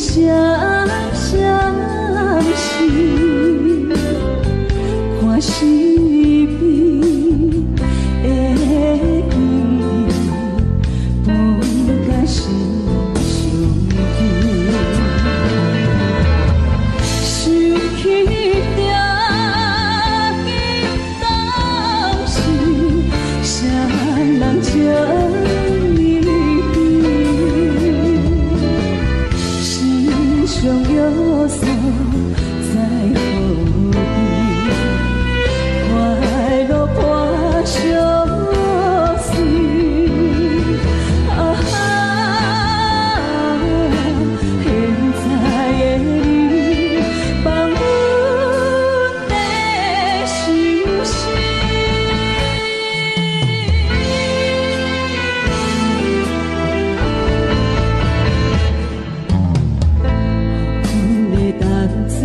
相相是看视频的记忆，放甲心上紧，想起定紧当时，谁人情意心上约束在何地？快乐伴相随。啊，现在的你放阮在心事。风的淡水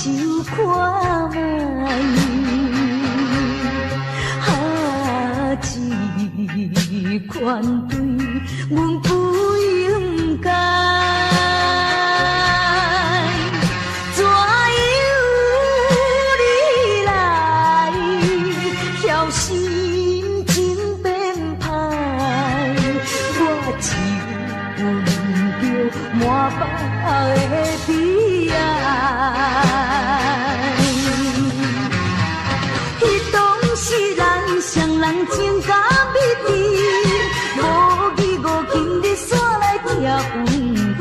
受看卖，这款对阮不应该，怎由你来挑心情变歹？我只闻着满腹的悲哀。彼当时咱双人情甲蜜甜，无义无情日煞来拆分开。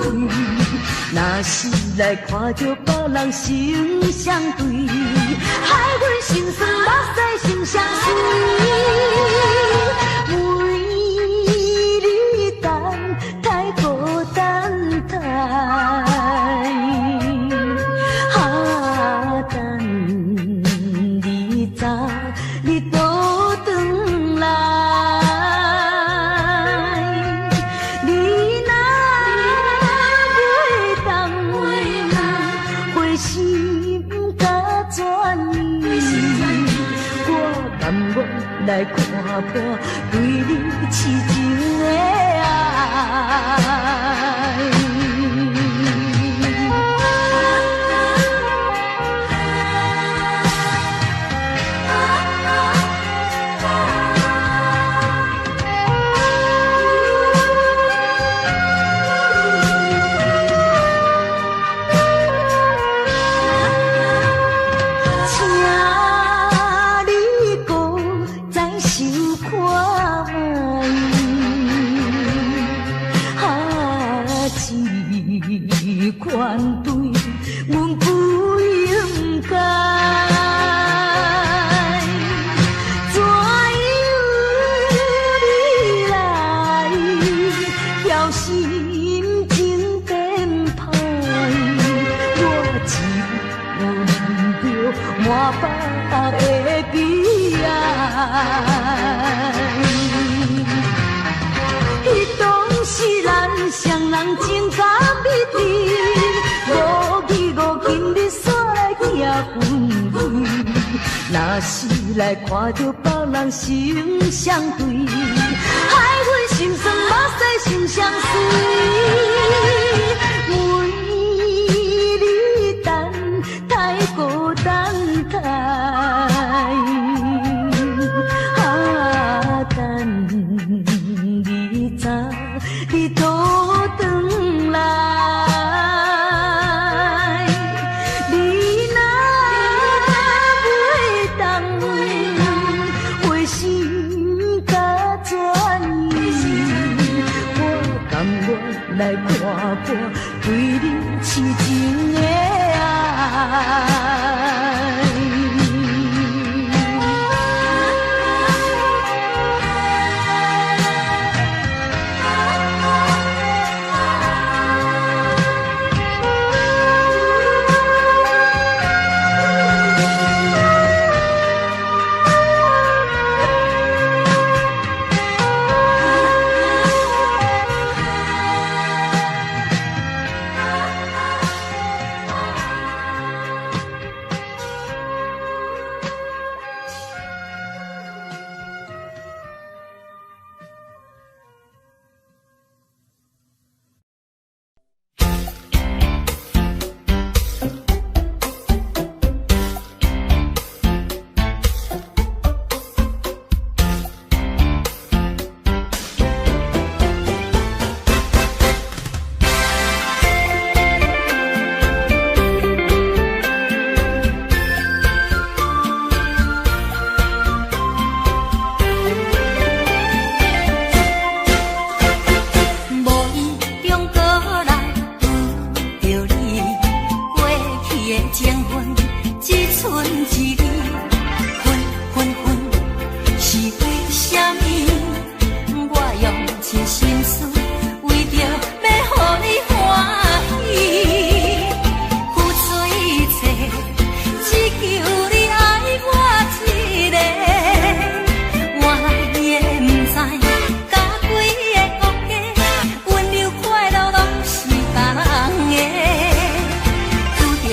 若是来看着别人成相对，害阮心酸目屎成相随。为你等太孤单太，等你早你倒转来，你若袂当回心甲转意，我甘愿来看破对你痴情的爱。款对阮不应该，怎由你来挑心情变歹？我只闻着满腹的悲哀。彼当时咱双人情甲蜜甜，无义无情日煞来拆分开。若是来看着别人成相对，害阮心酸目屎成相随。为你等太孤单太，等你早你倒转来，你若袂当回心甲转意，我甘愿来看破对你痴情的爱。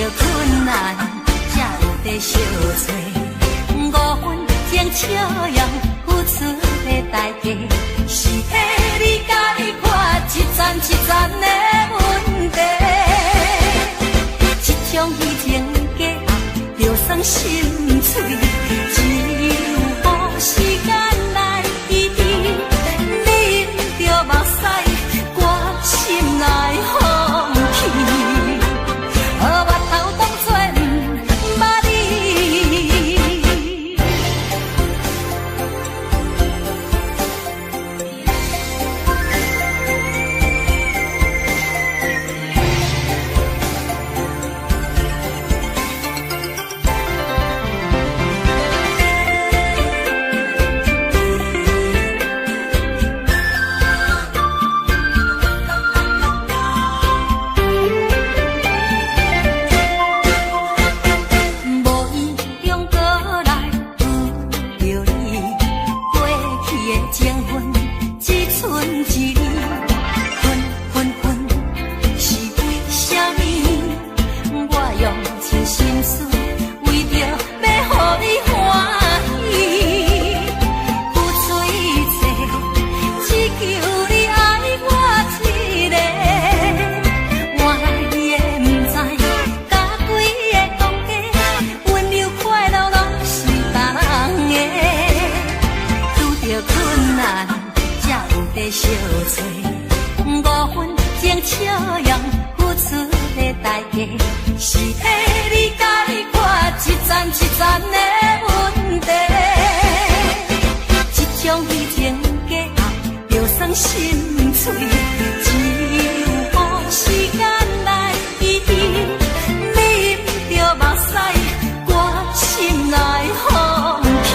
困难。在相找，五分钟笑容付出的代价，是替你甲伊看一层一层的问题。这种虚情假意，就算心碎，只有予时间来医治。啉着目屎，我心内放弃。相找，五分钟笑容付出的代价，是替你甲伊看一层一层的问题。这种虚情假意，就算心碎，只有予时间来医治。啉着目屎，我心内放弃。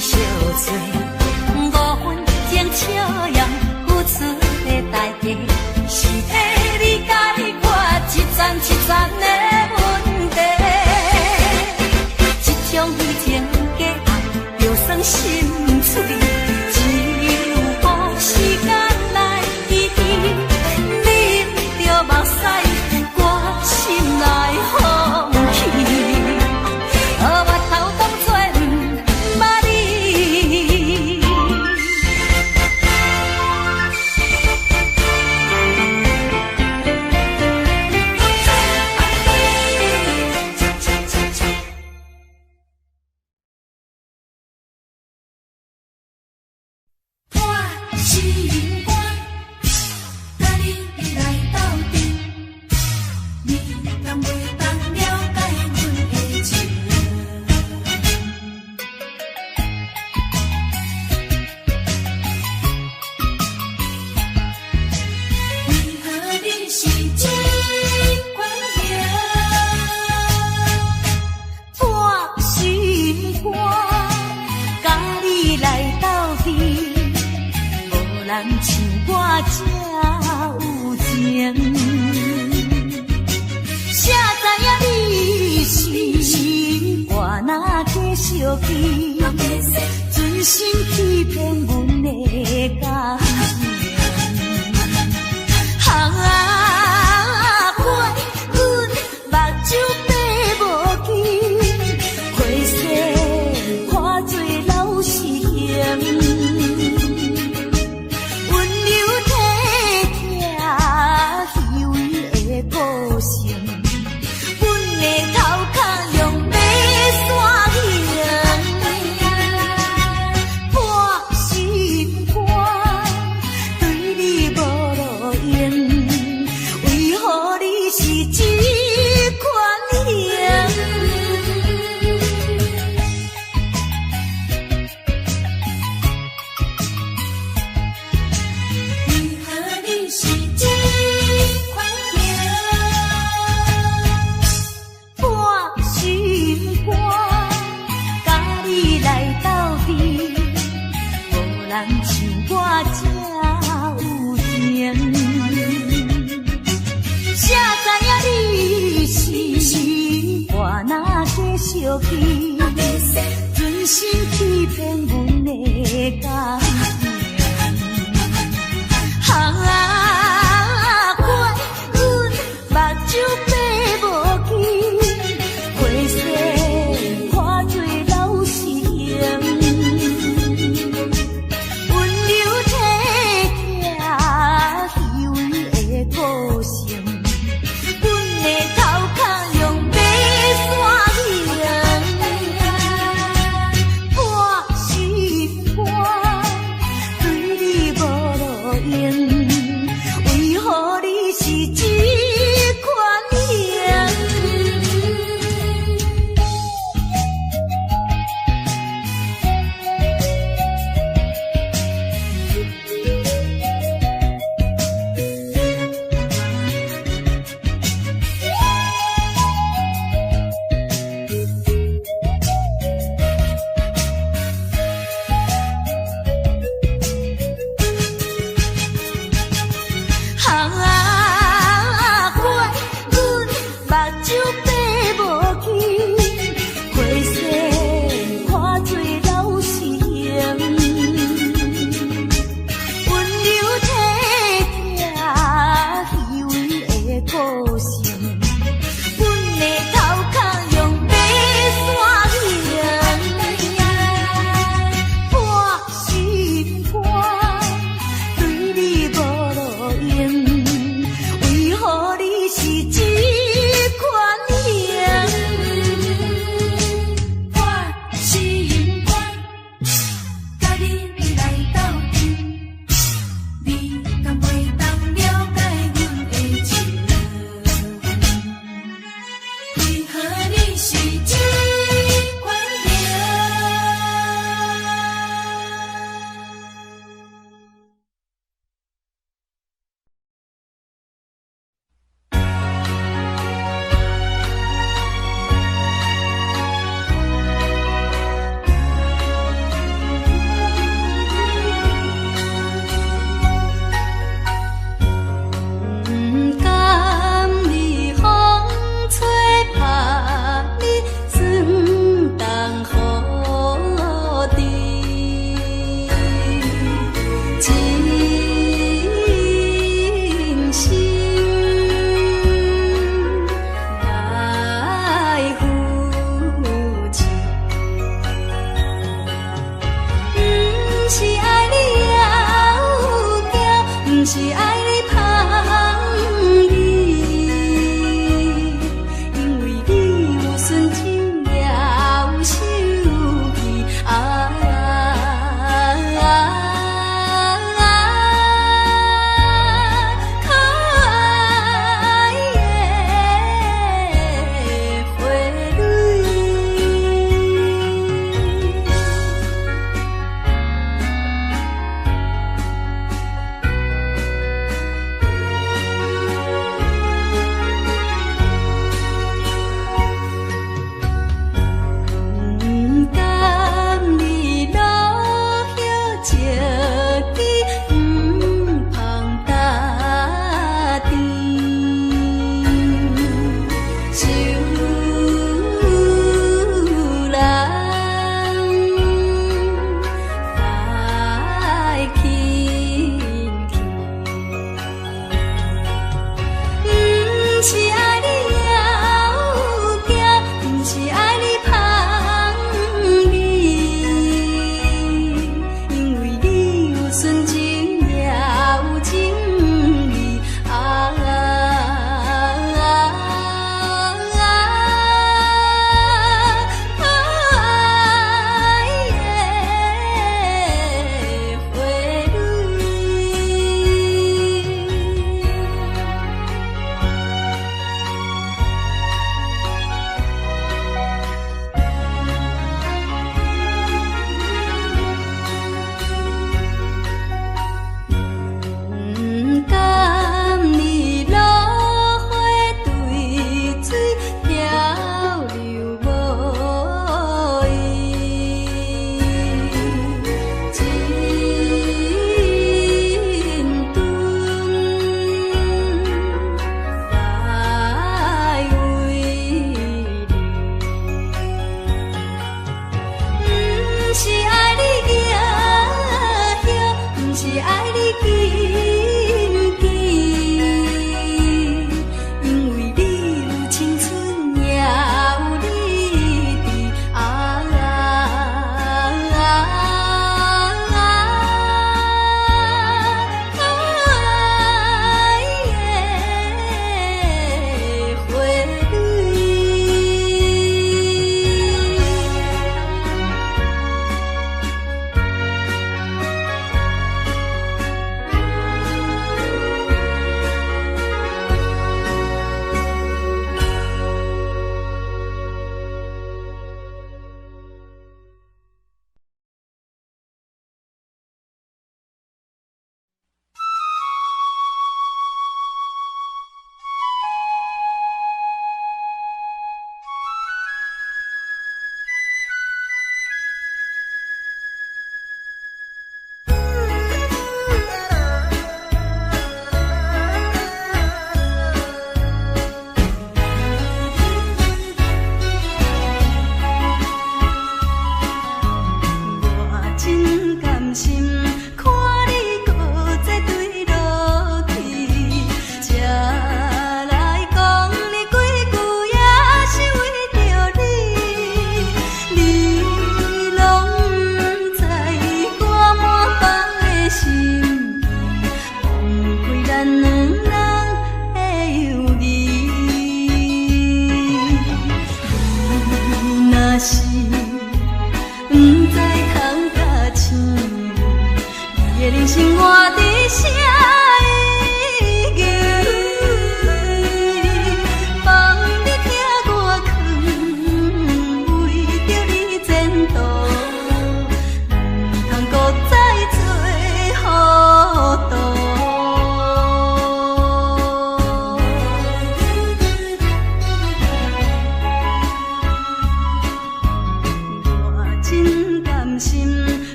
相找，五分钟笑容付出的代价，是替你甲伊看一层一层的问题。这种虚情假意，就算心碎，只有予时间来医治。啉着目屎，我心内放弃。真心欺骗阮的感情，啊，怪阮目睭白无睛，花色看做老实型，温柔体贴虚伪的个性，阮的头壳用马线形。着去，存心欺骗阮的感情。怪阮目睭白无去，花世看做老实型，温柔体贴虚伪的个性。阮的头壳用马线形，半是半。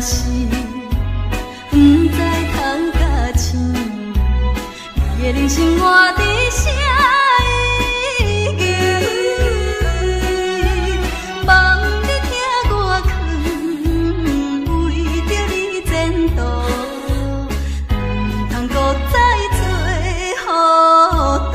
是不知通甲醒，你的人生活在啥意义？望你听我劝，为着你前途，不通搁再做糊涂。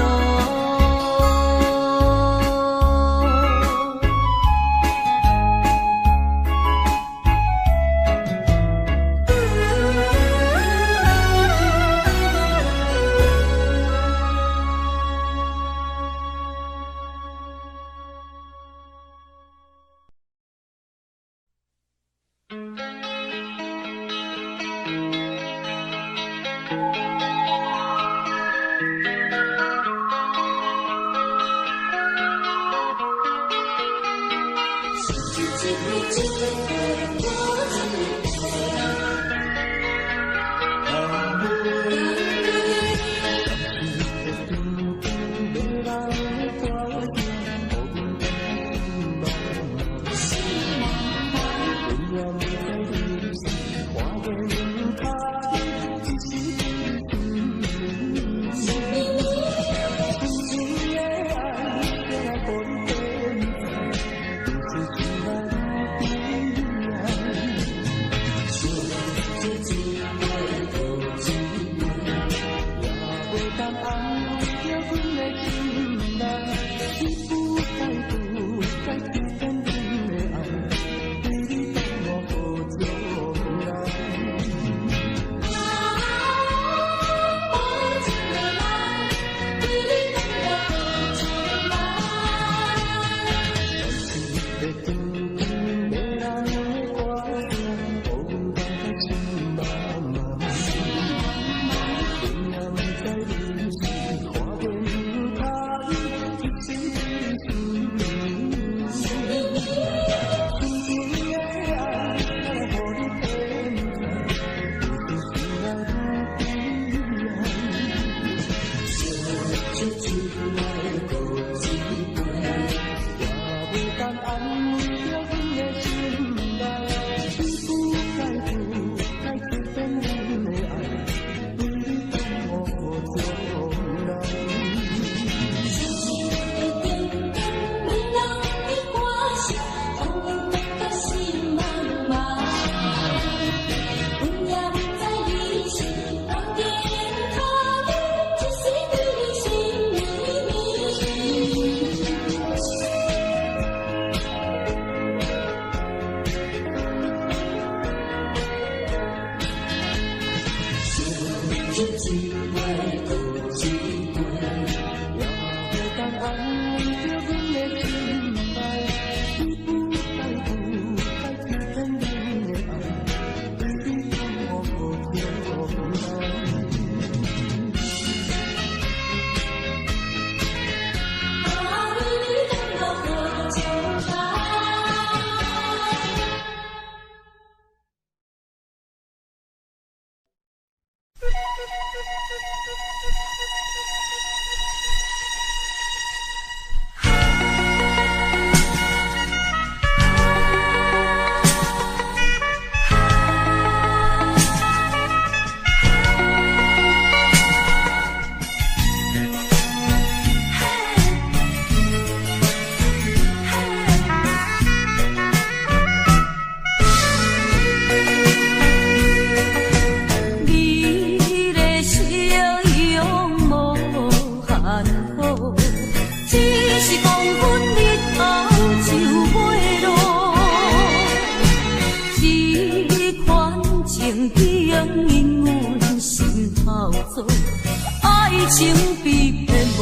情比骗无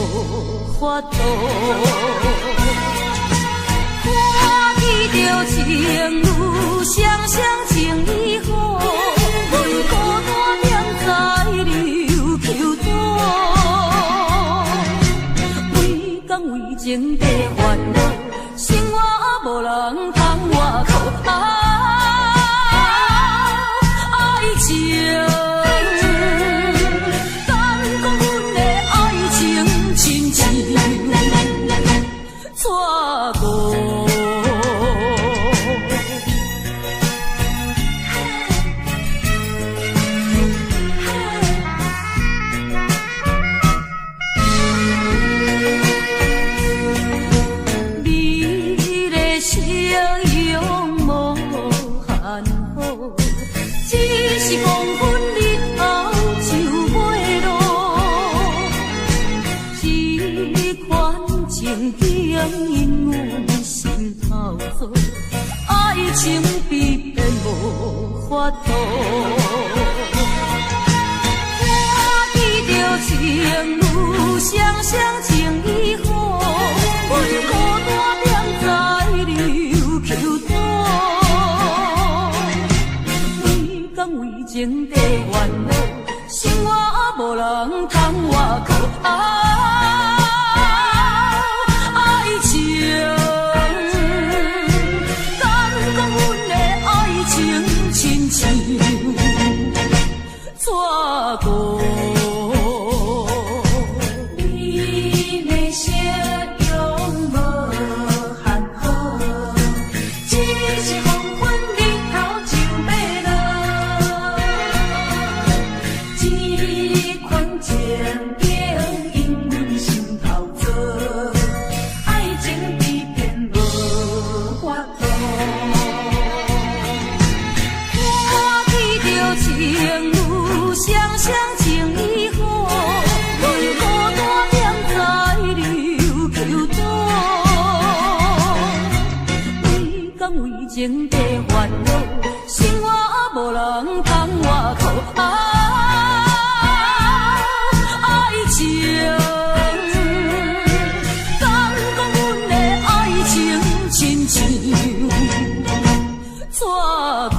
法度，看见着情侣双双情意好，阮孤单踮在琉球岛，为讲为情地烦恼，生活无人通我靠。爱情。只是黄昏日头就袂落，这款情景因阮心头做，爱情比变无法度。看见着情侣双双情意好，为孤单点在流求多。为讲为情地烦恼，心我无人通外靠。爱情，敢讲阮的爱情亲像纸糊。情地烦恼，心我无人通外靠。爱情，敢讲阮的爱情亲像纸糊。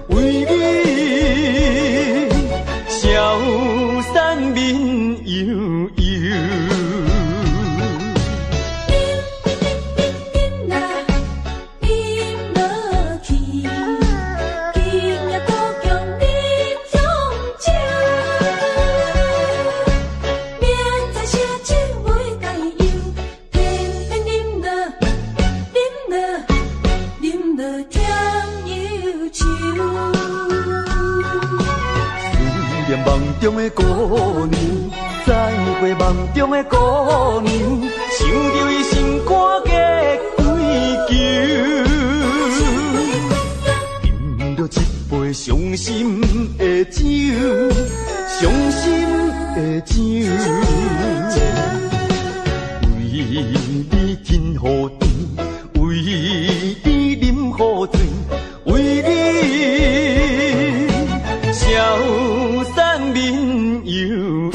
为你消散面忧。过梦中的姑娘，想着伊心肝的归求，饮着一杯伤心的酒，伤心的酒。为你饮雨甜，为你饮雨醉，为你潇洒面悠悠。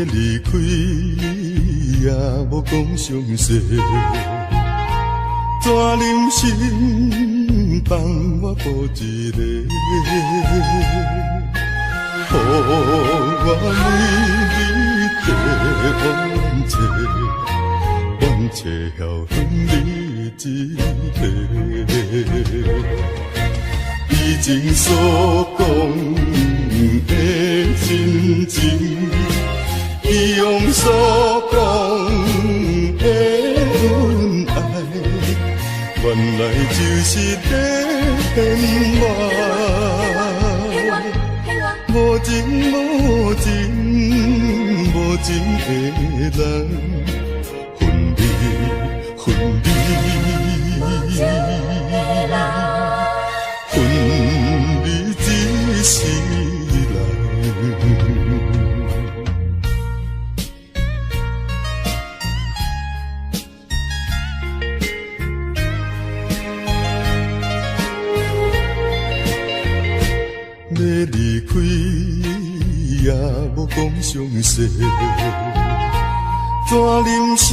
离开你也无讲详细，怎忍心放我孤一个？予我为你地冤切，冤切还恨你一个。以前所讲的真情，以往所讲的恩爱，原来就是在骗我。无情无情无情的人，恨你恨你，恨你一世人。要离开也无讲详细，怎忍心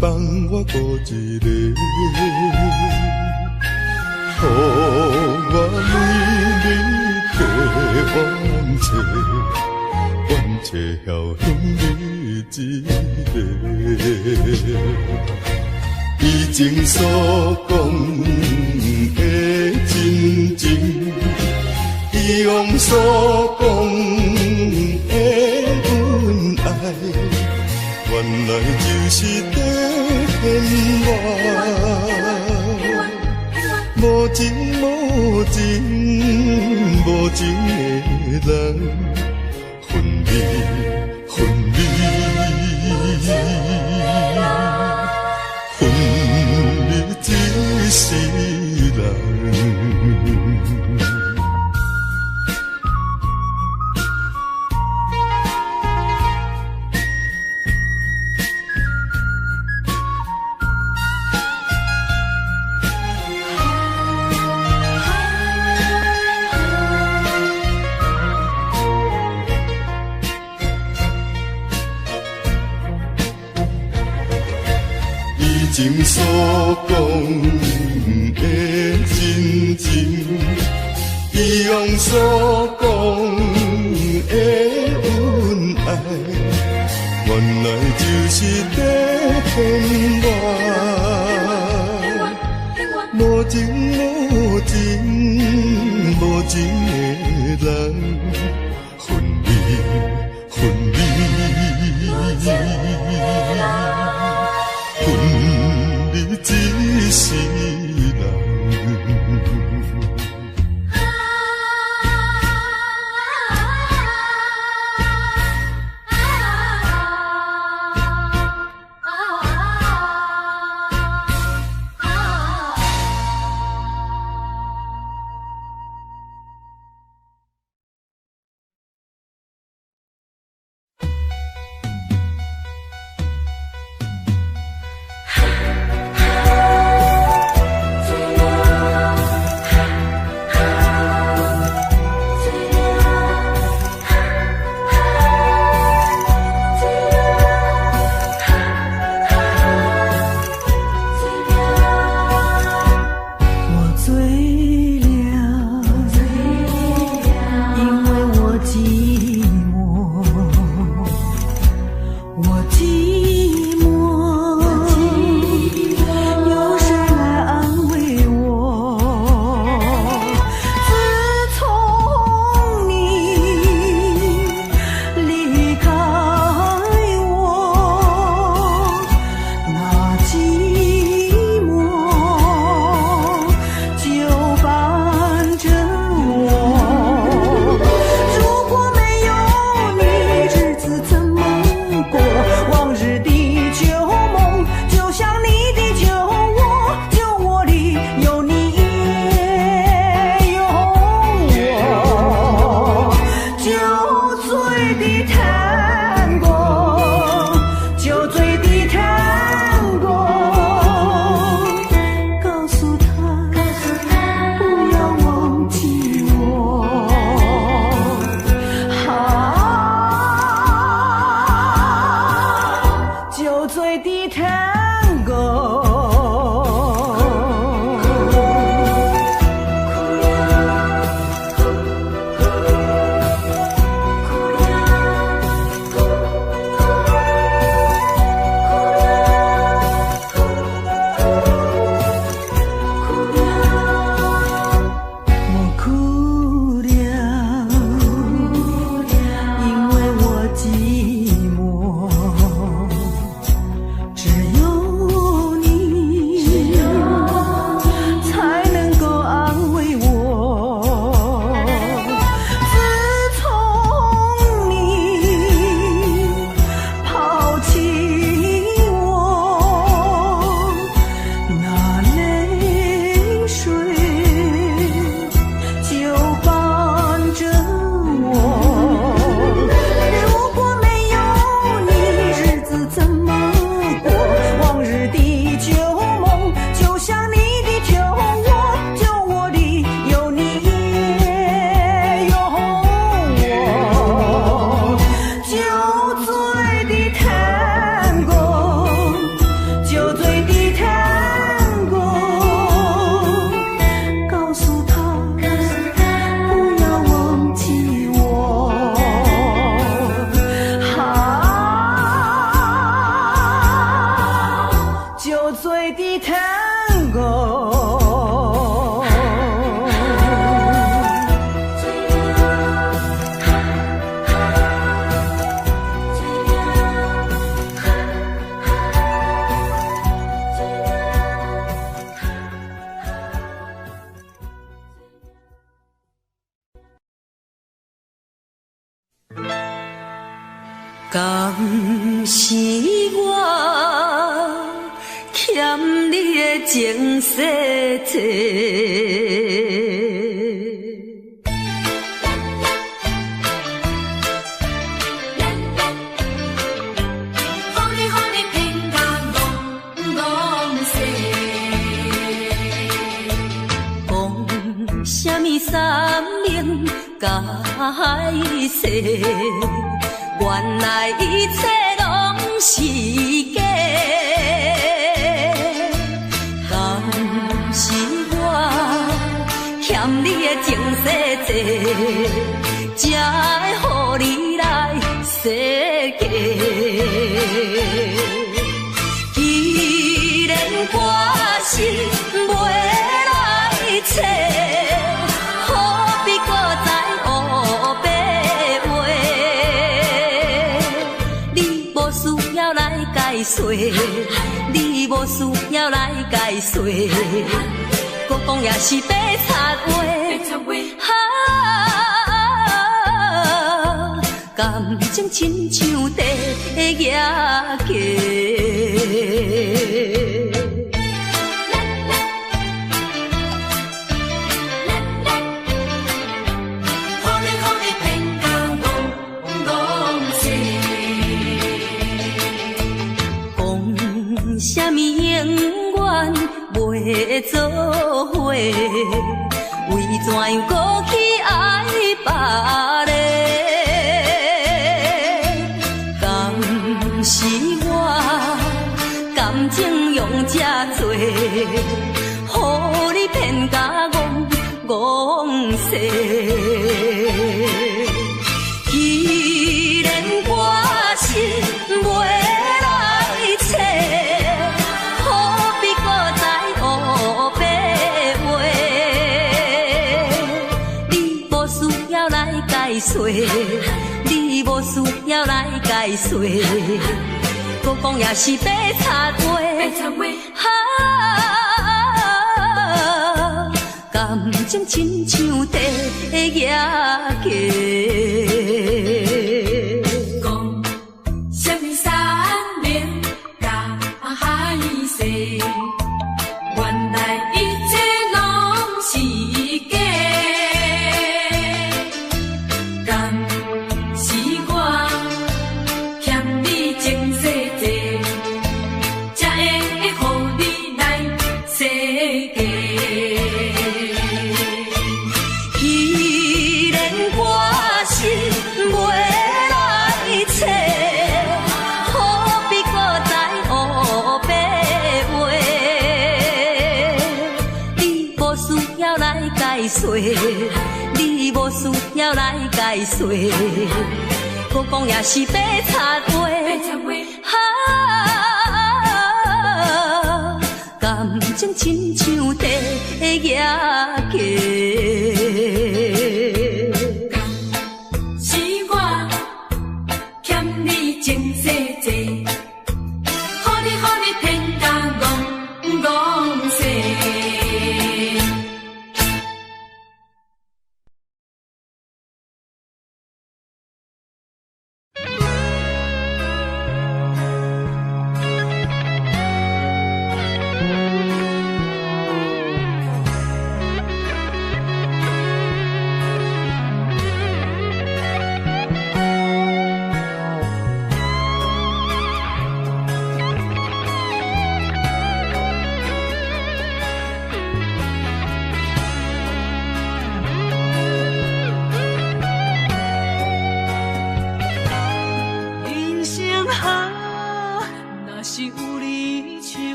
放我孤一个？予我为你地冤切，冤切还恨你一个。以前所讲的真情，以往所讲的恩爱，原来就是在骗我。无情无情无情的人，恨你恨你，恨你一世人。以前所讲的真情，以往所讲的恩爱，原来就是在骗我。无情无情无情的人，恨你恨你，恨你一世人。敢是我欠你的情世多？什么三明解释？原来一切拢是假。敢是我欠你的情世多，才会予你来世界。既然我是袂来找。你无需要来解说，搁讲也是白插话。感情亲像地野鸡。什么永远袂做伙？为怎样搁去爱别个？敢是我感情用这多，予你骗甲戆世。既然我是袂你无需要来解说，搁讲也是白插话。感情亲像地野鸡。讲什么三明解释？原来一切拢是假。你无需要来解说，搁讲也是白插话。感情亲像地野鸡。是我欠你情世多，予你骗甲戆世。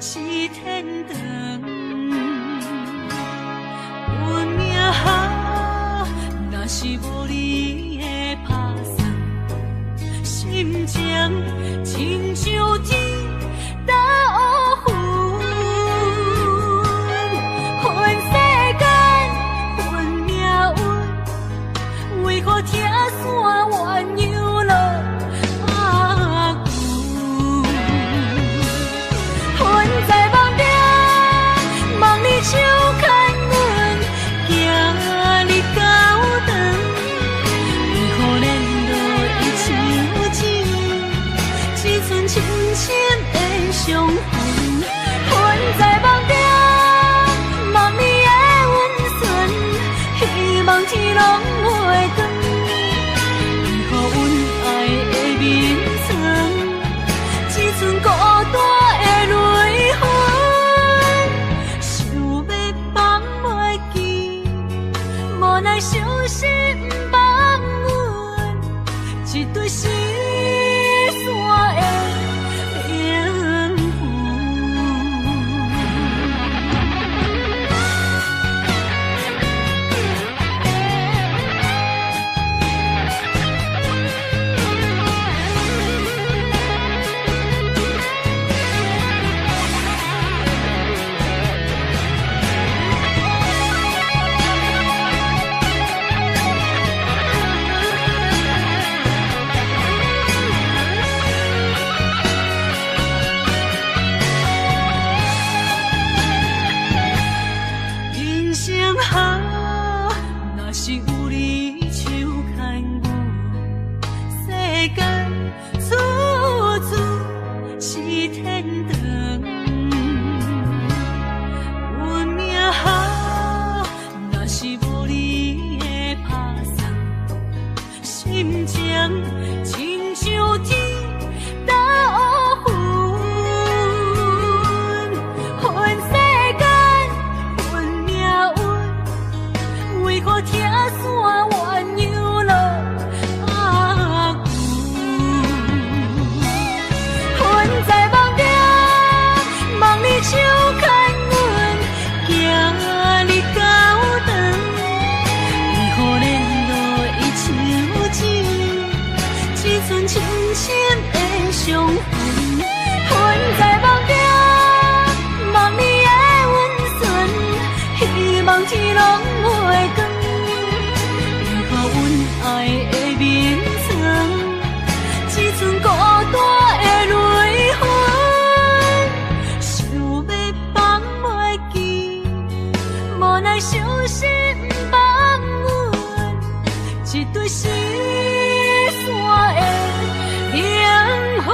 手牵阮行深的伤痕，阮在梦中梦你的温存，希望天拢袂光，为何阮爱的眠床，只剩孤单的泪痕，想要放袂记，无奈伤心放阮一对失散的灵魂。人生啊，若是有你手牵我，世间处处是天堂。运命啊，若是无你的打算，心情亲像天打乌云，恨世间，恨命运，为何听线鸳鸯落阿牛？阮在梦中梦你手牵阮，行你高长，为何连落伊手指，只剩深深的伤痕？阮在梦中梦你的温存，希望天拢袂光，为何阮爱的眠床，只剩孤单的泪痕，想要放袂记，无奈伤心放阮一对失散的灵魂。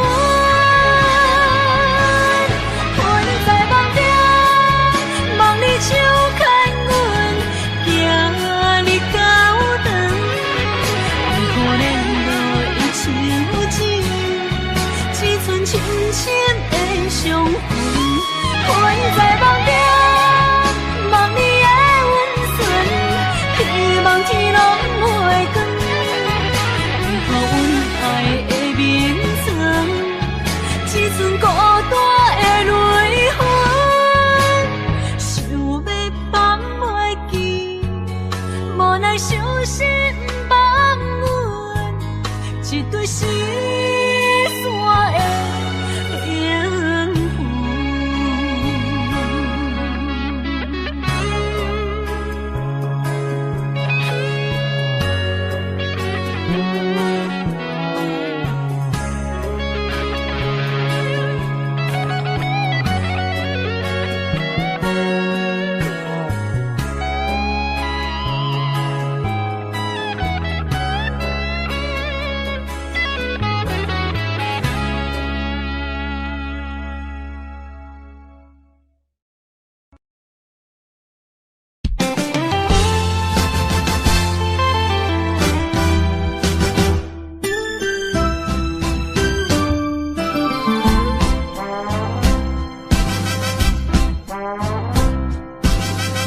阮在梦中梦你手牵阮，行你高长，为何连落伊手指，只剩深深的伤痕？阮在梦中梦你的温存，希望天拢袂光，为何阮爱的眠床，只剩孤单的泪痕，想要放袂记，无奈伤心放阮一对失散的灵魂。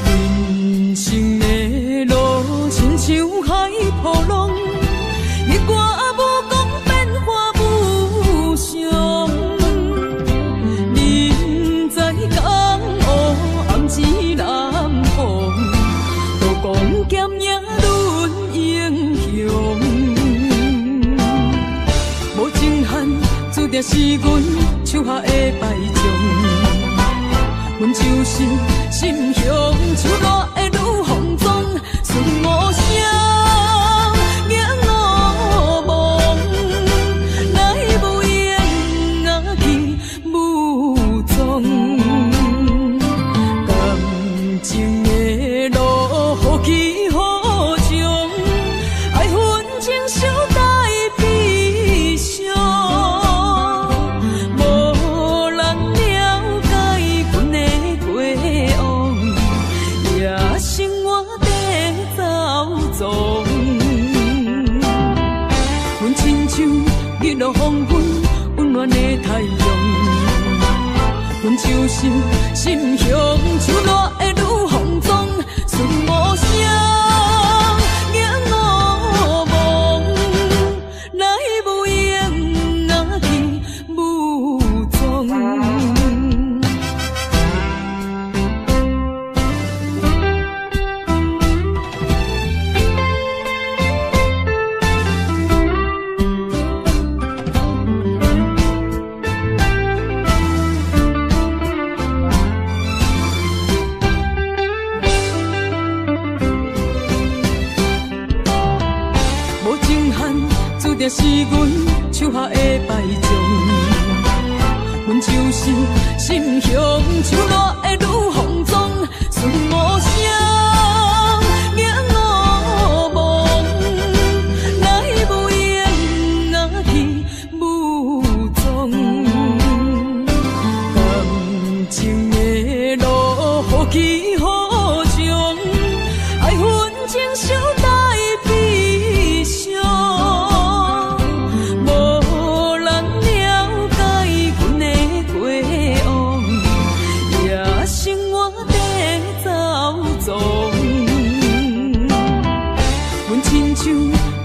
人生的路亲像海波浪，日月无光，变化无常。人在江湖，暗自难防，刀光剑影论英雄。无情限，注定是阮手下的败将。阮就是心向手热的女风妆，顺无声，硬我梦，来无言啊去无踪。感情的路，好起好将，爱恨情伤带悲伤。无暖的太阳，阮就是心胸像热的女风妆，顺无声，影无梦，来无影啊去无踪。是阮手下的败将，阮就是心胸像热的女风妆，顺无声，影无梦，来无影啊去无踪。感情的路好起好将，爱恨情伤代悲伤。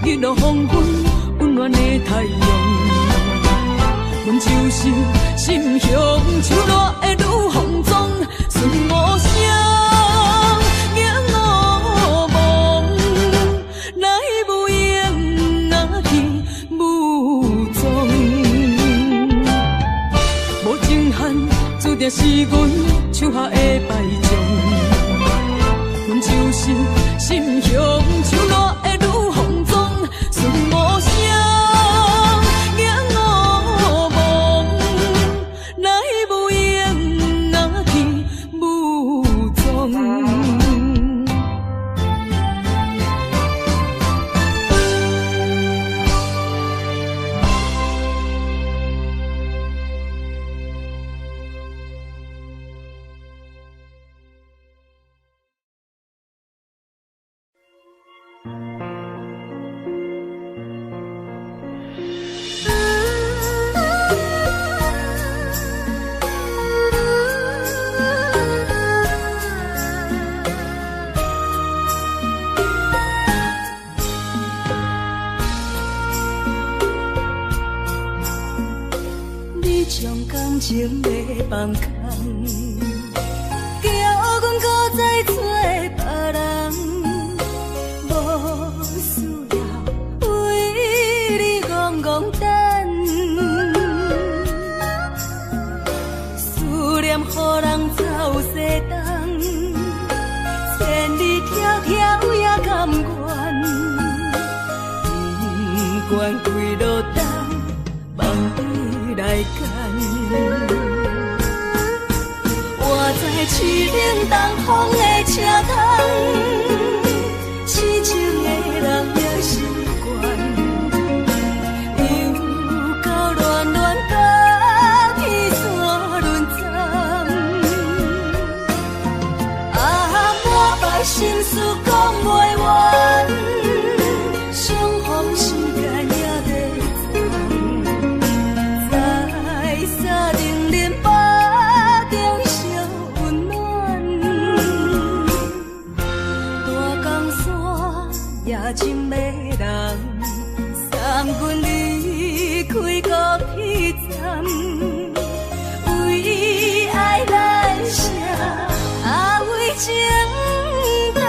日落黄昏，温暖的太阳，阮就是心胸像热的女风妆，顺无声，影无梦，来无影啊去无踪。无情限，注定是阮手下的败将，阮就是心胸像热的女风妆。顺无声，影无梦，来无影啊去无踪。情要放空，叫阮搁再做别人，无需要为你戆戆等，思念予人走西东，千里迢迢也甘愿，不管几落冬，梦伊来干。我在市顶东风的车窗，痴情的人也习惯，又到乱乱甲天山轮站。啊，满腹心事讲袂完，相逢时间也在长，在沙冷冷巴中烧温暖。大江山夜深的人，送阮离开高铁站，为爱咱谁啊为情重。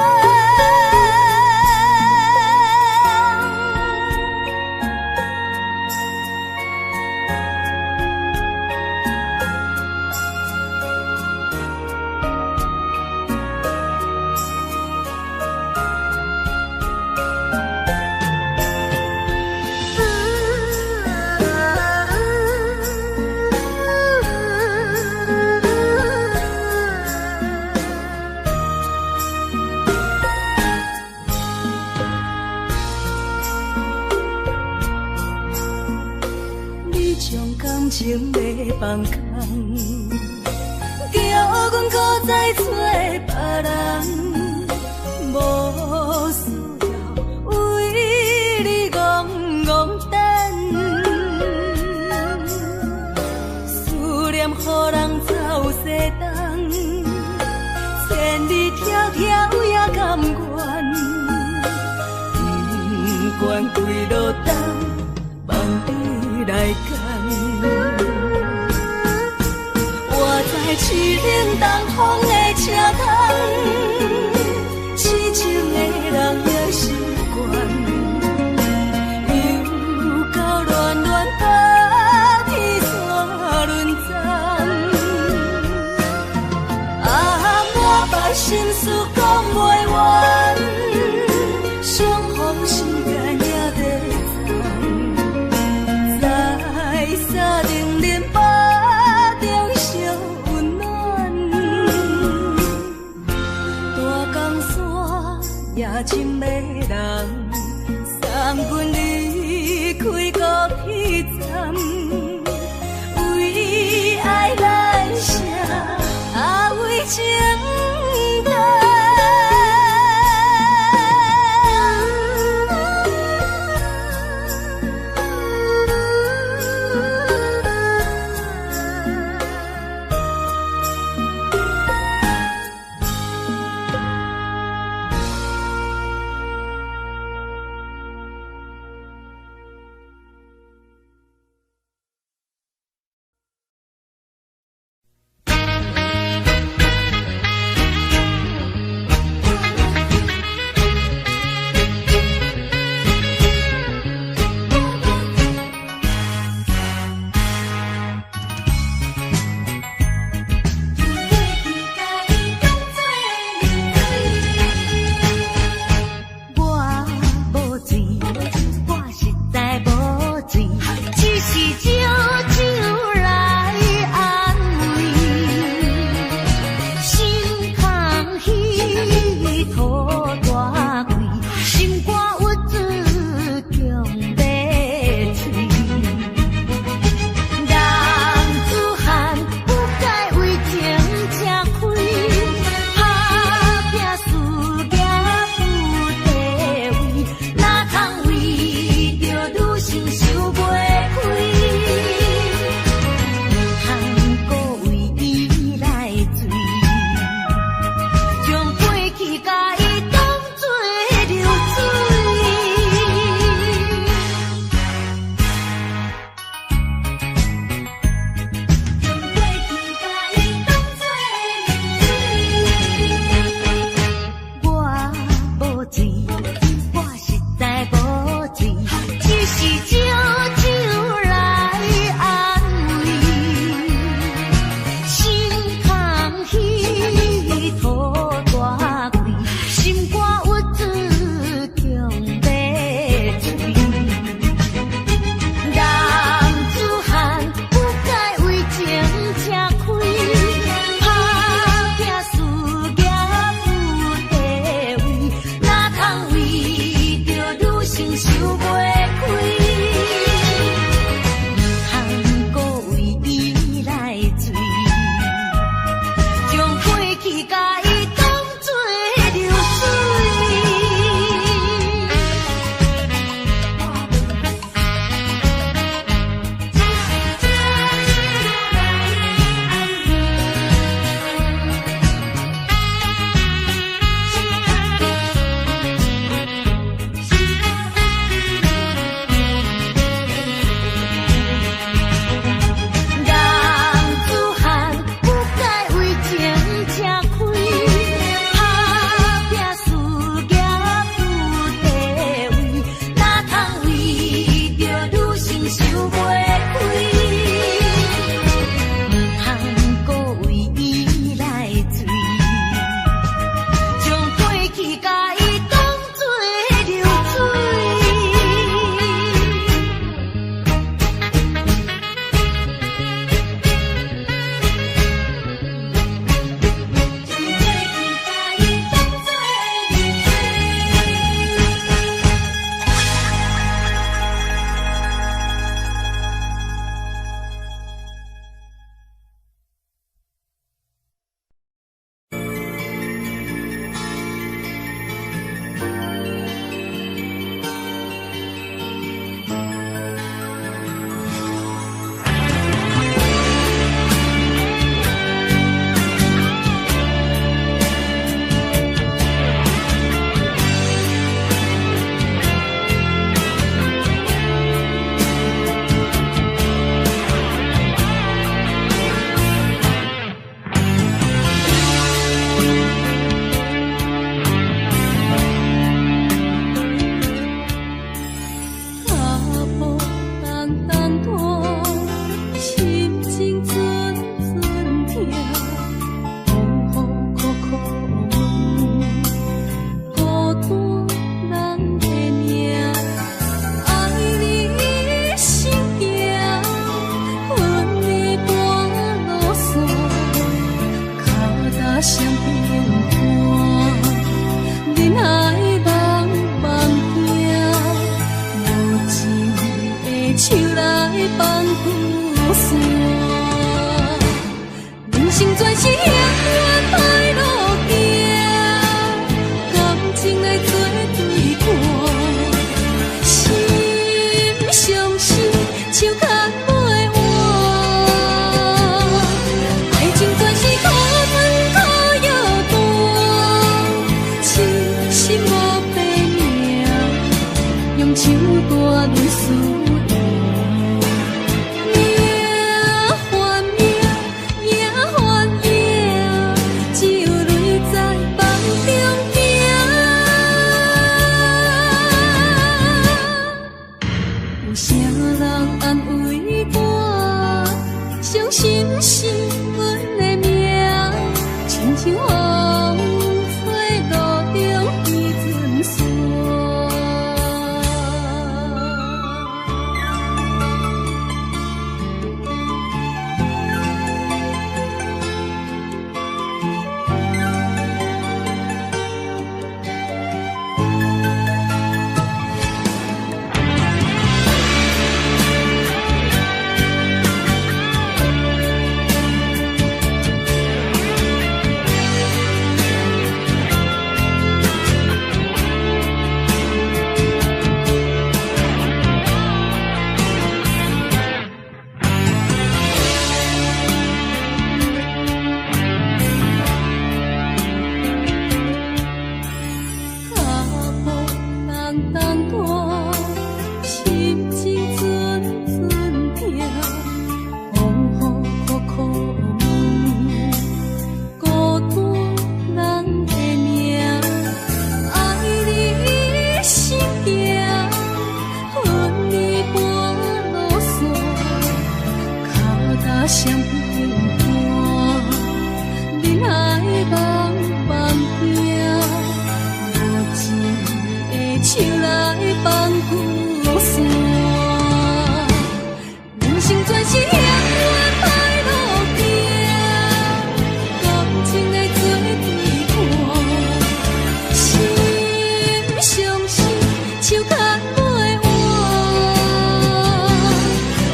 情要放空，叫阮搁再做别人，无需要为你戆戆等，念，予人走西东，千里迢迢也甘愿，不愿归路东，望你来牵。我在市岭东风的车窗，痴情的人也习惯。心事讲袂完，相逢时间也在藏，在沙冷冷巴中烧温暖。是阮的命，亲像风吹路中飞船线。相平淡，恁爱茫茫行，无一个手来放雨伞。人生全是险恶歹路行，感情的做对看，心相惜，手牵袂换，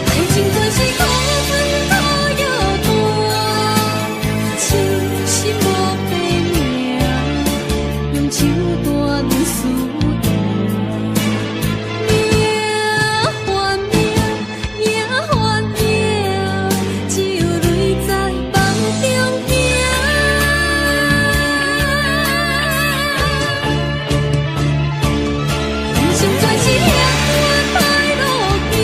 爱情全是苦。手断丝断，命换命，命换命，只有泪在梦中行。人生全是险恶歹路行，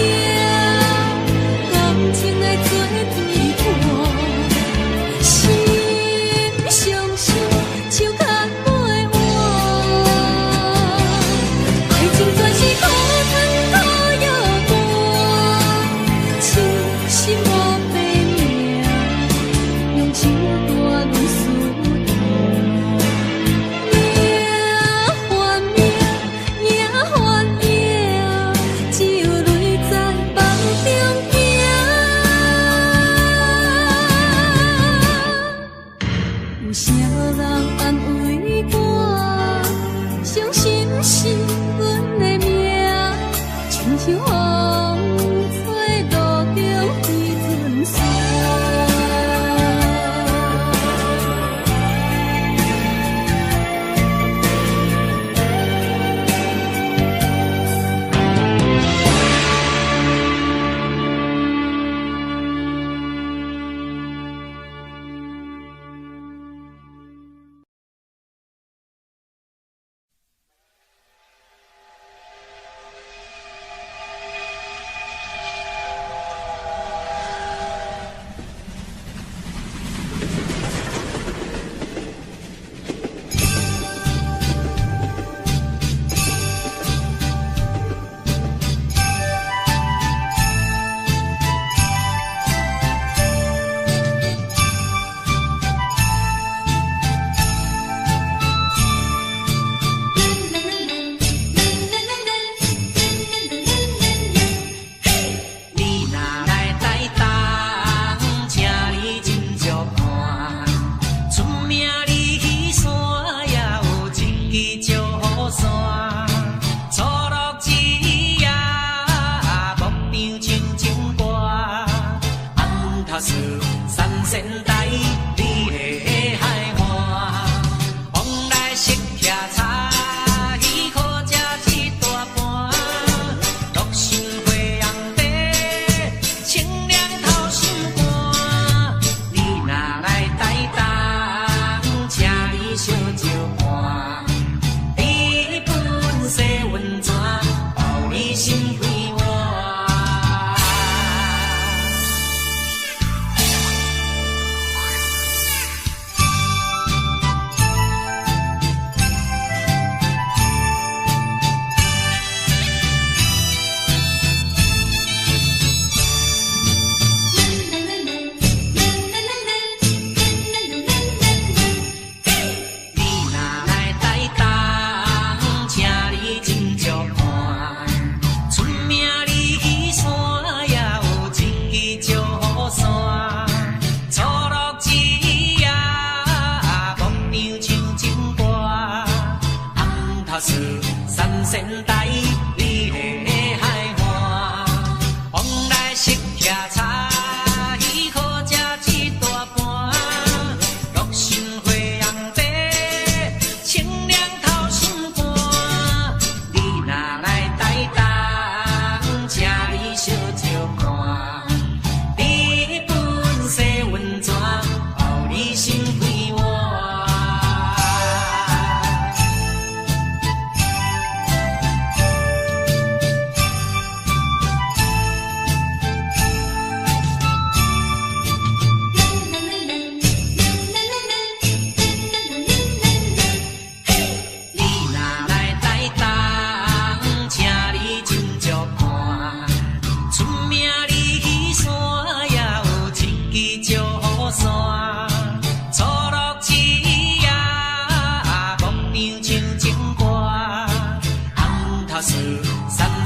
感情爱做对看，心相惜，手牵。有啥人安慰我？伤心是阮的命，亲像风吹路中飞船线。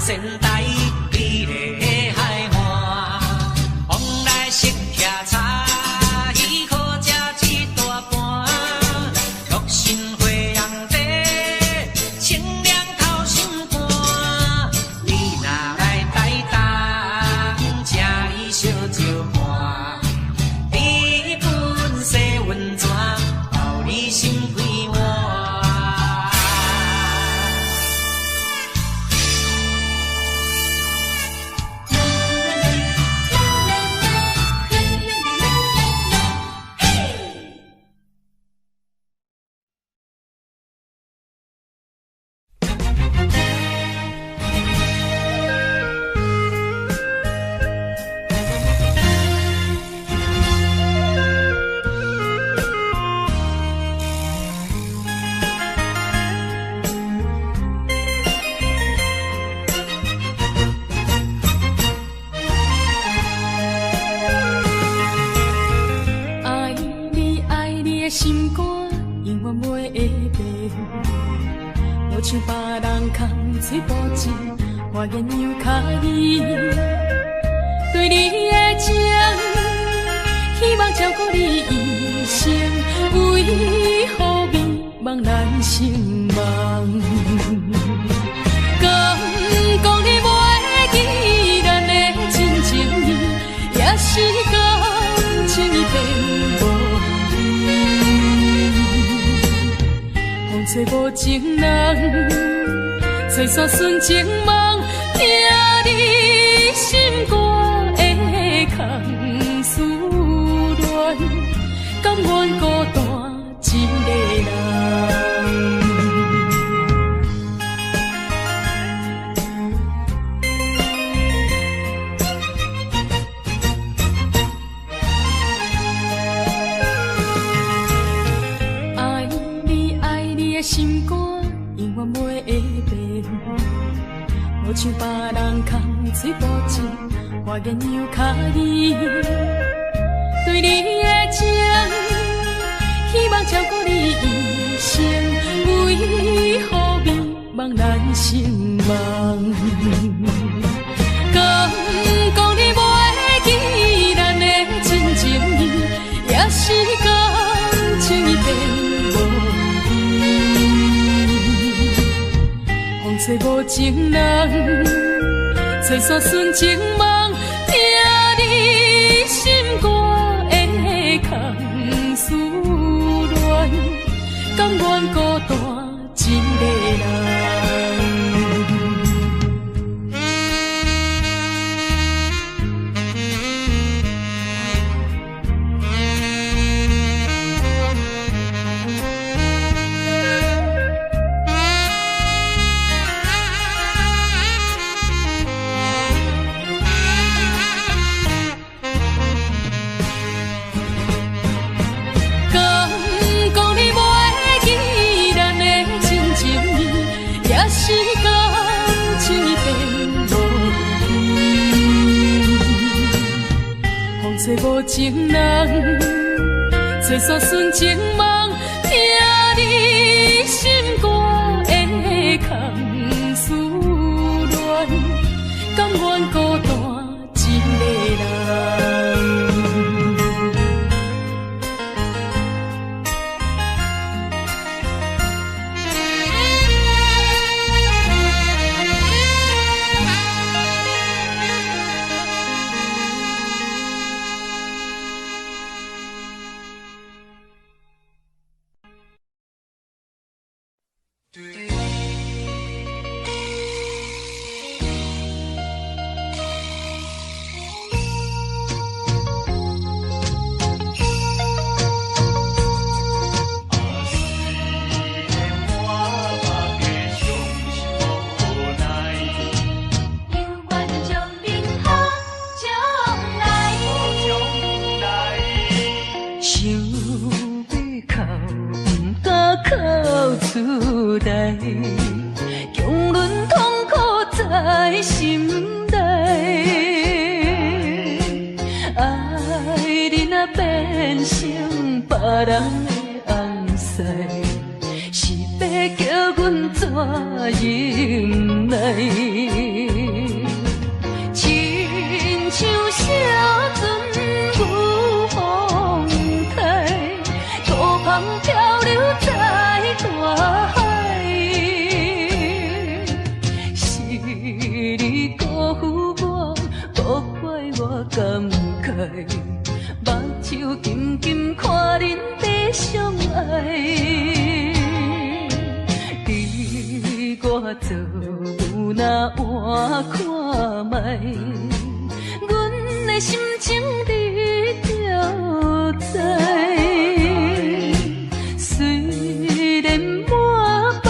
仙台，美丽的海岸，往来色徛茶，伊可食一大盘，六神花红茶，清凉透心肝。你若来台东，请你小酒盘，一盆洗温泉，包你心开换。心肝永远袂会变，无像别人空嘴无舌，我言又卡意。对你的情，希望照顾你一生，为何迷茫难成梦？敢讲你袂记咱的真情意，也是感情已变无。找无情人，找煞纯情梦，听你心肝的空思恋，甘愿孤单一个人。心肝永远袂会变，无像别人空嘴无舌，我言又卡意。对你的情，希望照顾你一生，为何迷茫难成梦？敢讲你袂记咱的真情意，也是感情已变。找无情人，找煞纯情梦，听你心肝的空思恋，甘愿孤单一个人。找无情人，找煞纯情梦，听你心肝的空思恋，甘愿孤单一个人。强忍痛苦在心内，爱你若变成别人的红婿，是要叫阮怎忍耐？手紧紧看恁在相爱。你我做有那换看卖，阮的心情你就知。虽然满腹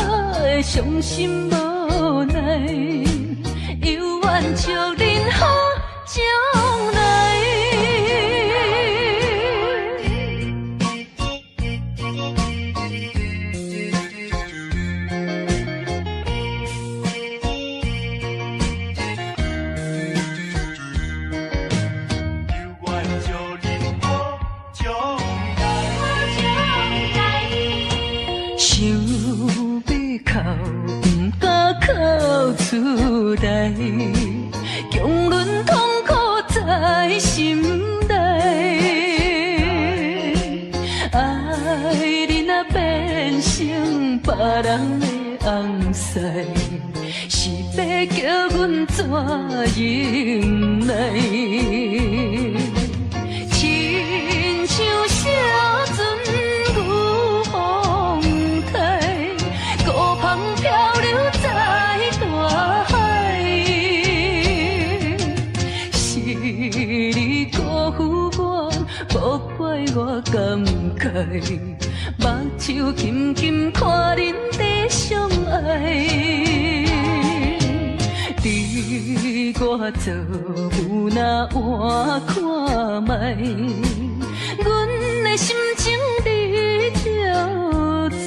伤心无奈，犹愿祝恁好将来。出来，强忍痛苦在心内。爱你若变成别人的红婿，是要叫阮怎忍耐？亲像小船有风台，孤帆漂流在大海，是你辜负我，无怪我感慨，目睭紧紧看恁在相爱。你我做有那换看卖，阮的心情你就知。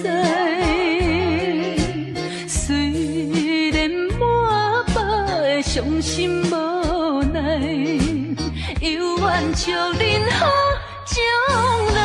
伤心无奈，犹愿祝恁好将来。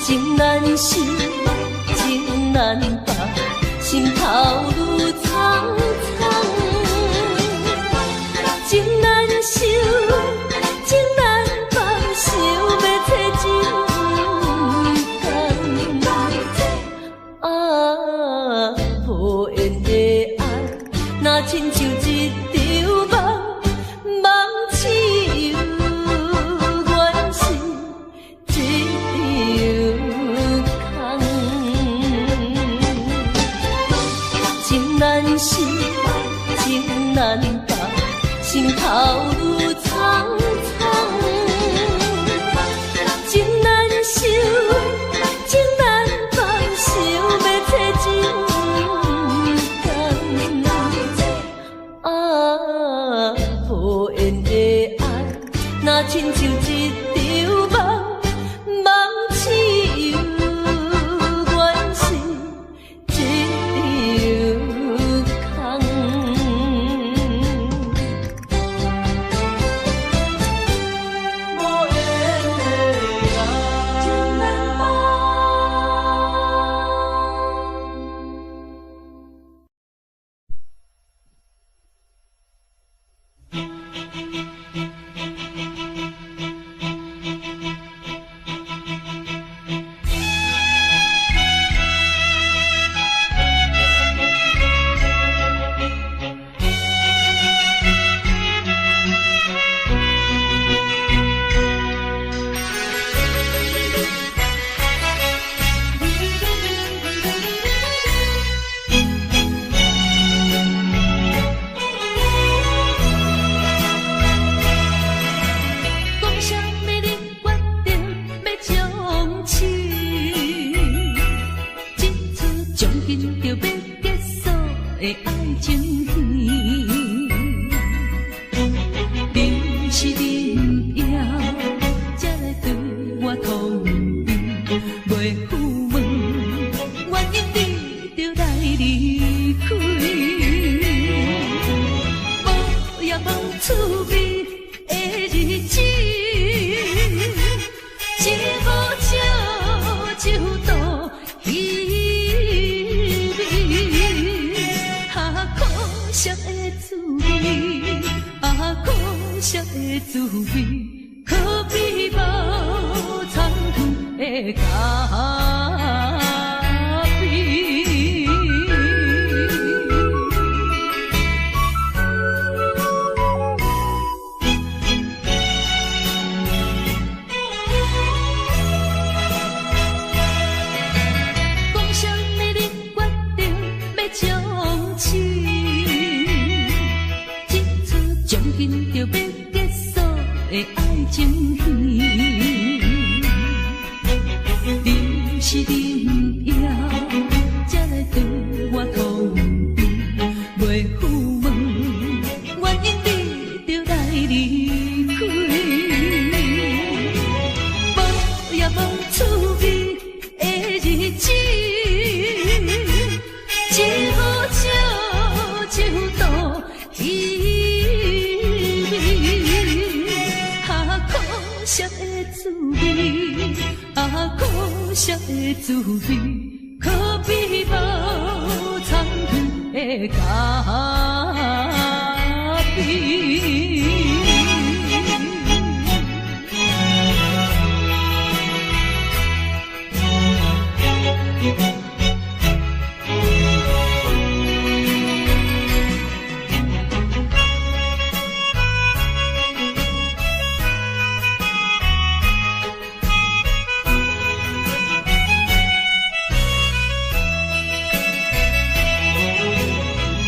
情难舍，情难放。心头愈苍苍，情难收，情难放，想要找真工。啊，无缘的爱，若亲像一场梦，梦似有原是一场空。情难收，情难放，心头愈苍苍。情难收，情难放，想要找真工。啊，无缘的爱，若亲像一场梦，梦似有原是一场空。无缘的爱，情难放。讲啥物你决定要将痴，这出将近就要结束的爱情戏，你是恁要才来对我通知，袂赴问原因你就来离开，无也无趣味的日子。一无酒就度稀微，啊可惜的滋味，啊可惜的滋味，可比无参透的咖啡。讲啥物你决定要将痴，这出将近就要结束的爱情戏，你是恁要才来对我通知，袂赴问原因你就来离开，无也无趣味的日子。一无酒就度稀微，啊可惜的滋味，啊可惜的滋味，可比无参透的咖啡。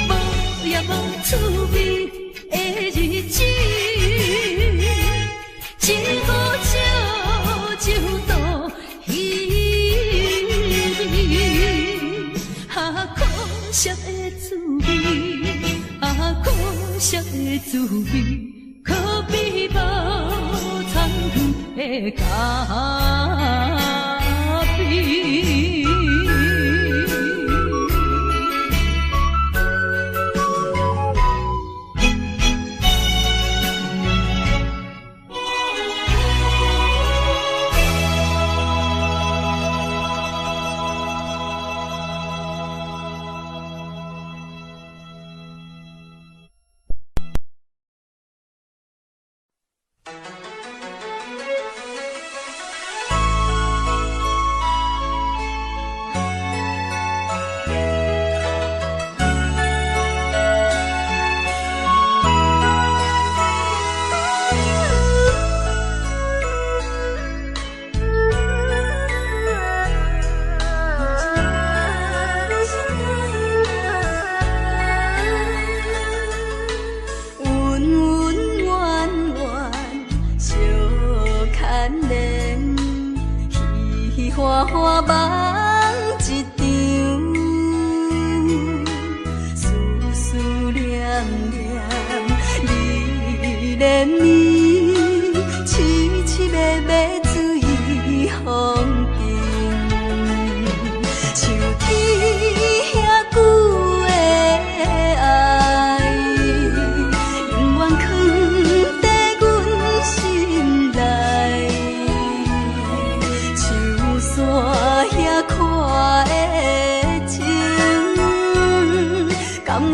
无也无趣味的日子，一无酒就度稀微，啊可惜的滋味，啊可惜的滋味，可比无参透的咖啡。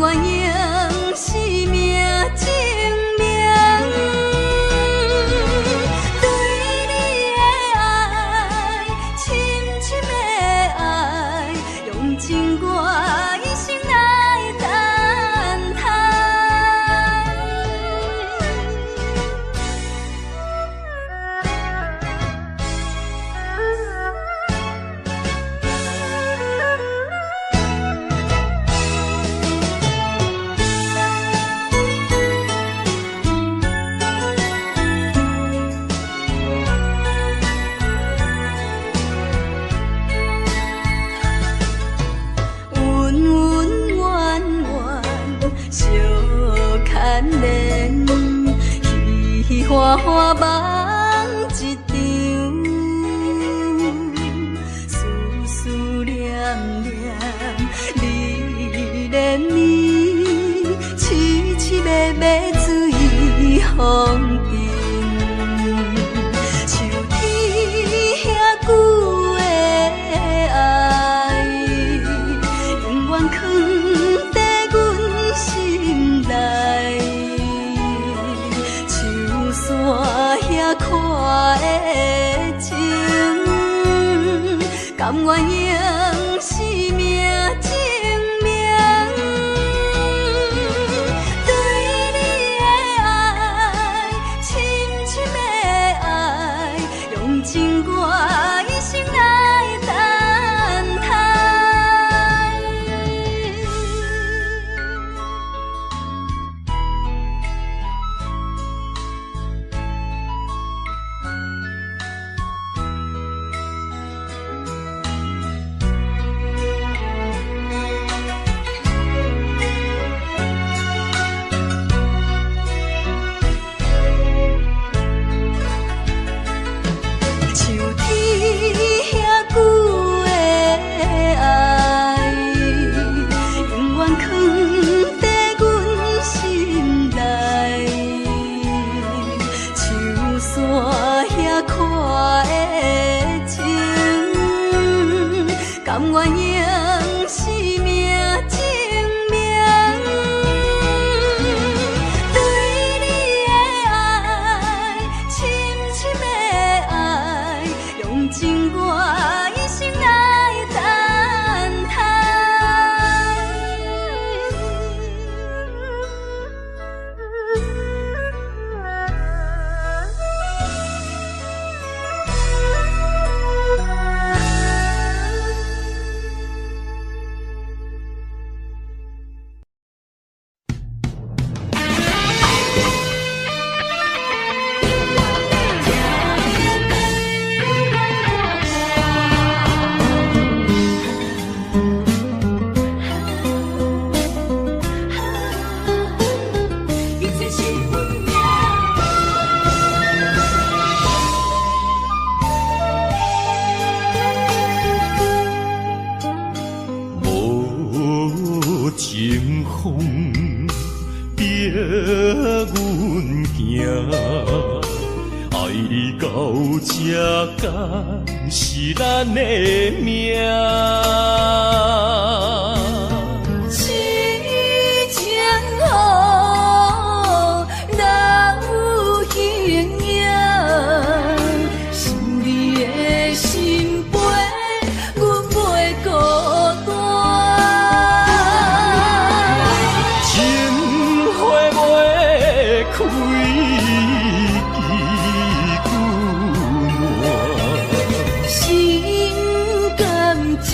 甘愿用生命证明，对你的爱，深深的爱，用尽我一生来等待。花花梦一场，思思念念，你恋你，凄凄密密水风景，像天遐久的爱，永远藏在阮心内。山遐看的情，甘愿用生命证明，对你的爱，深深的爱，用尽我一生来等待。甘愿用生命证明，对你的爱，深深的爱，用尽我一生来等待。情风逼阮行，爱到这敢是咱的命。痴情好，哪有形影？想你的心陪，阮袂孤单。开季暖，心甘情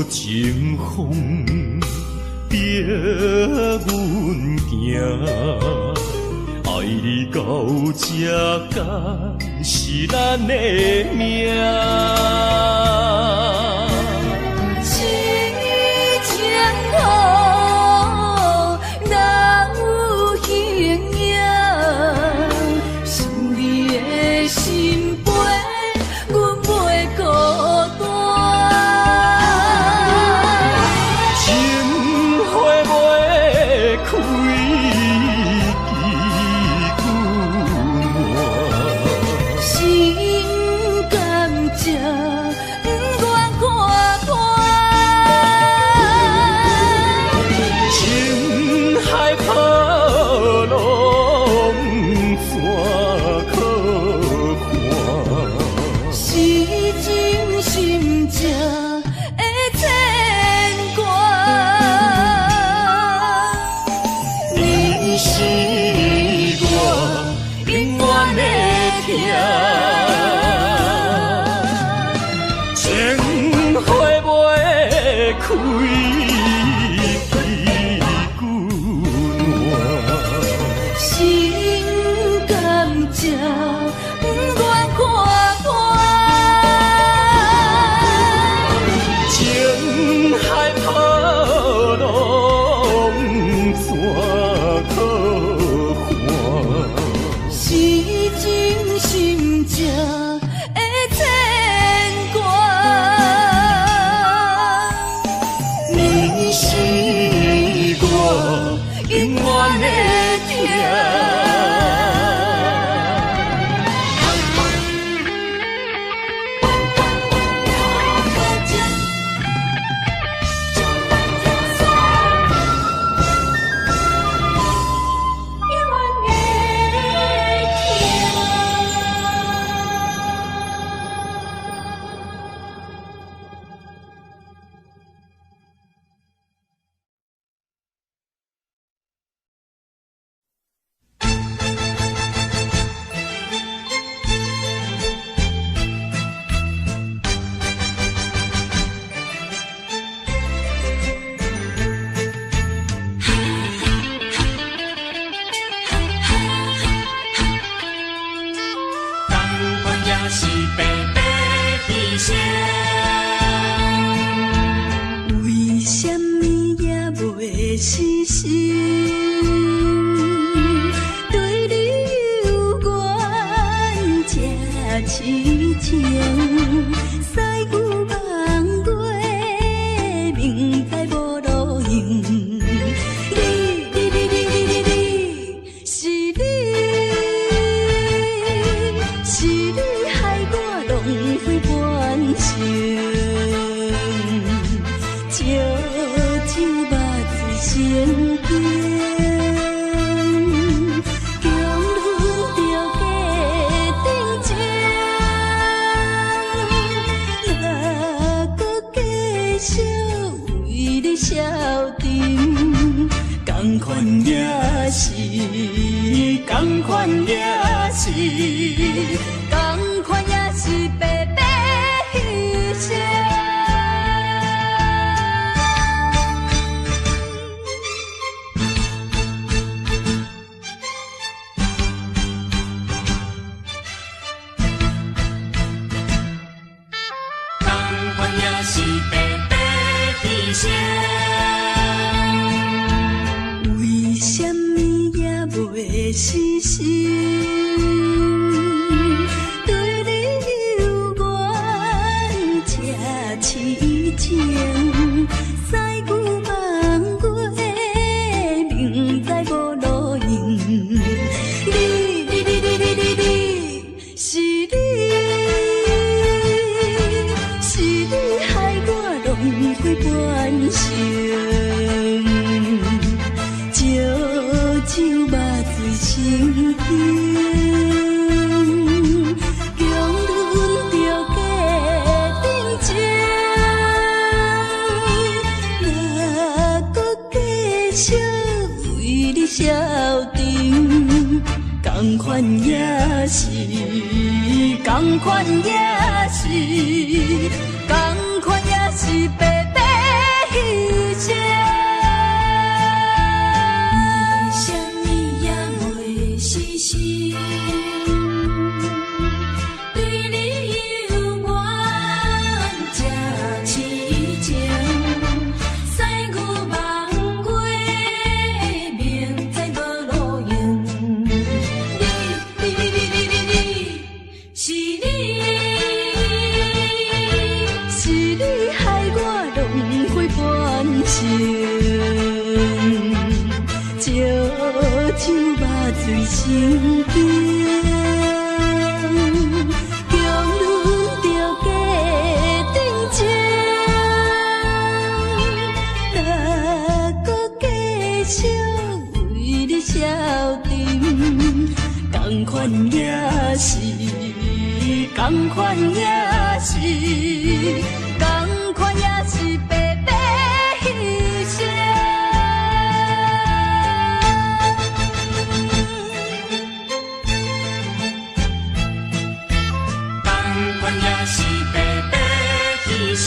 情风逼阮行，爱你到这敢是咱的命。同款也是，同款也是白白。是你害我轮回半生，烧酒肉醉心惊，强忍着假定情，哪个继续为你消沉？同款也是，同款也是，同款也是白白牺牲。同款也是白白牺牲。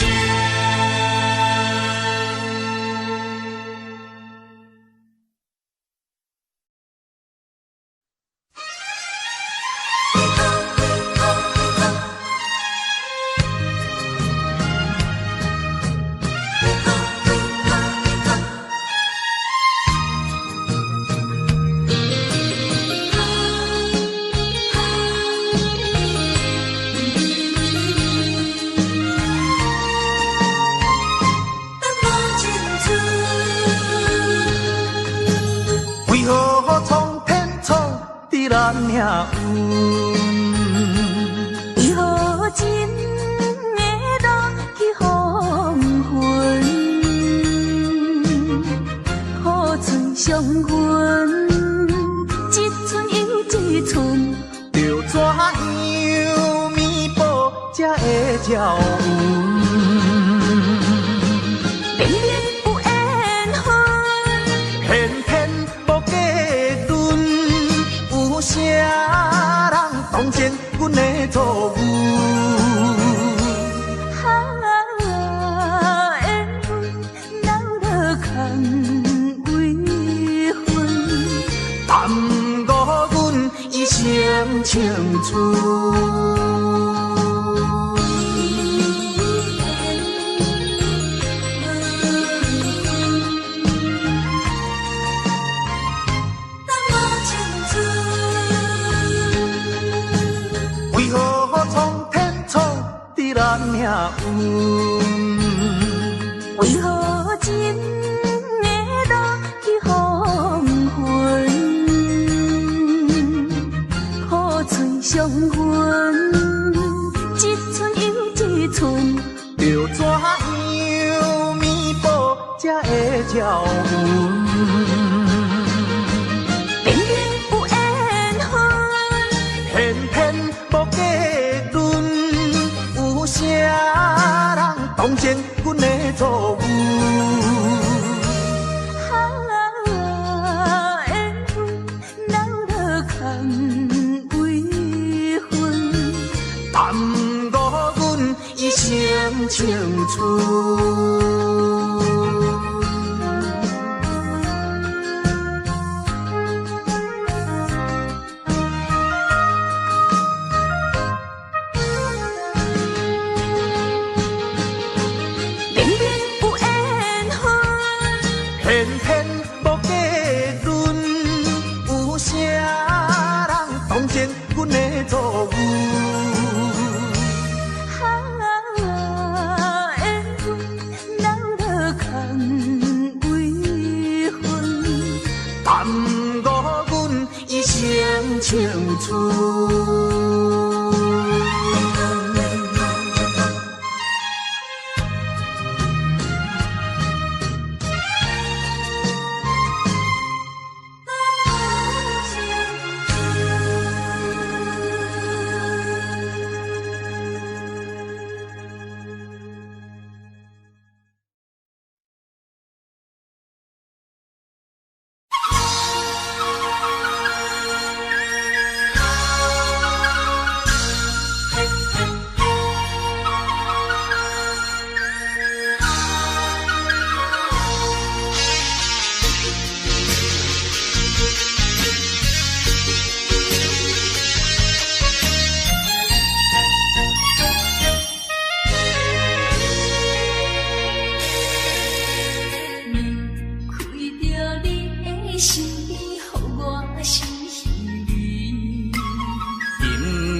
为何苍天创伫咱命运？为何真会落去黄昏？好春相闻，一寸又一寸，要怎样弥补才会照运？明明有缘分，偏偏无结论，有啥人当真阮的错误？缘分闹落空为分，耽误阮一生青春。为何苍天创伫咱命运？为何真会落去黄昏？好春相闻，一寸又一寸，要怎样弥补才会照运？明明有缘分，偏偏无结论，有啥人当真阮的错误？缘分闹落空为分，耽误阮一生青春。明明有缘分，偏偏无结论，有啥人当真阮的错误？缘分闹落空为分，耽误阮一生青春。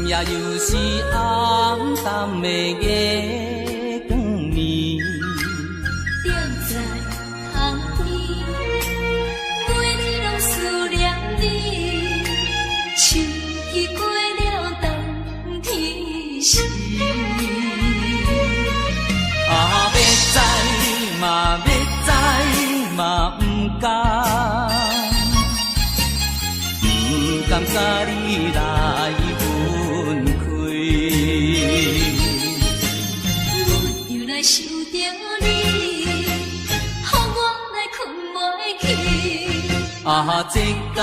也又是暗淡的月光你来分开。我又来想着你，予我来困袂去。这敢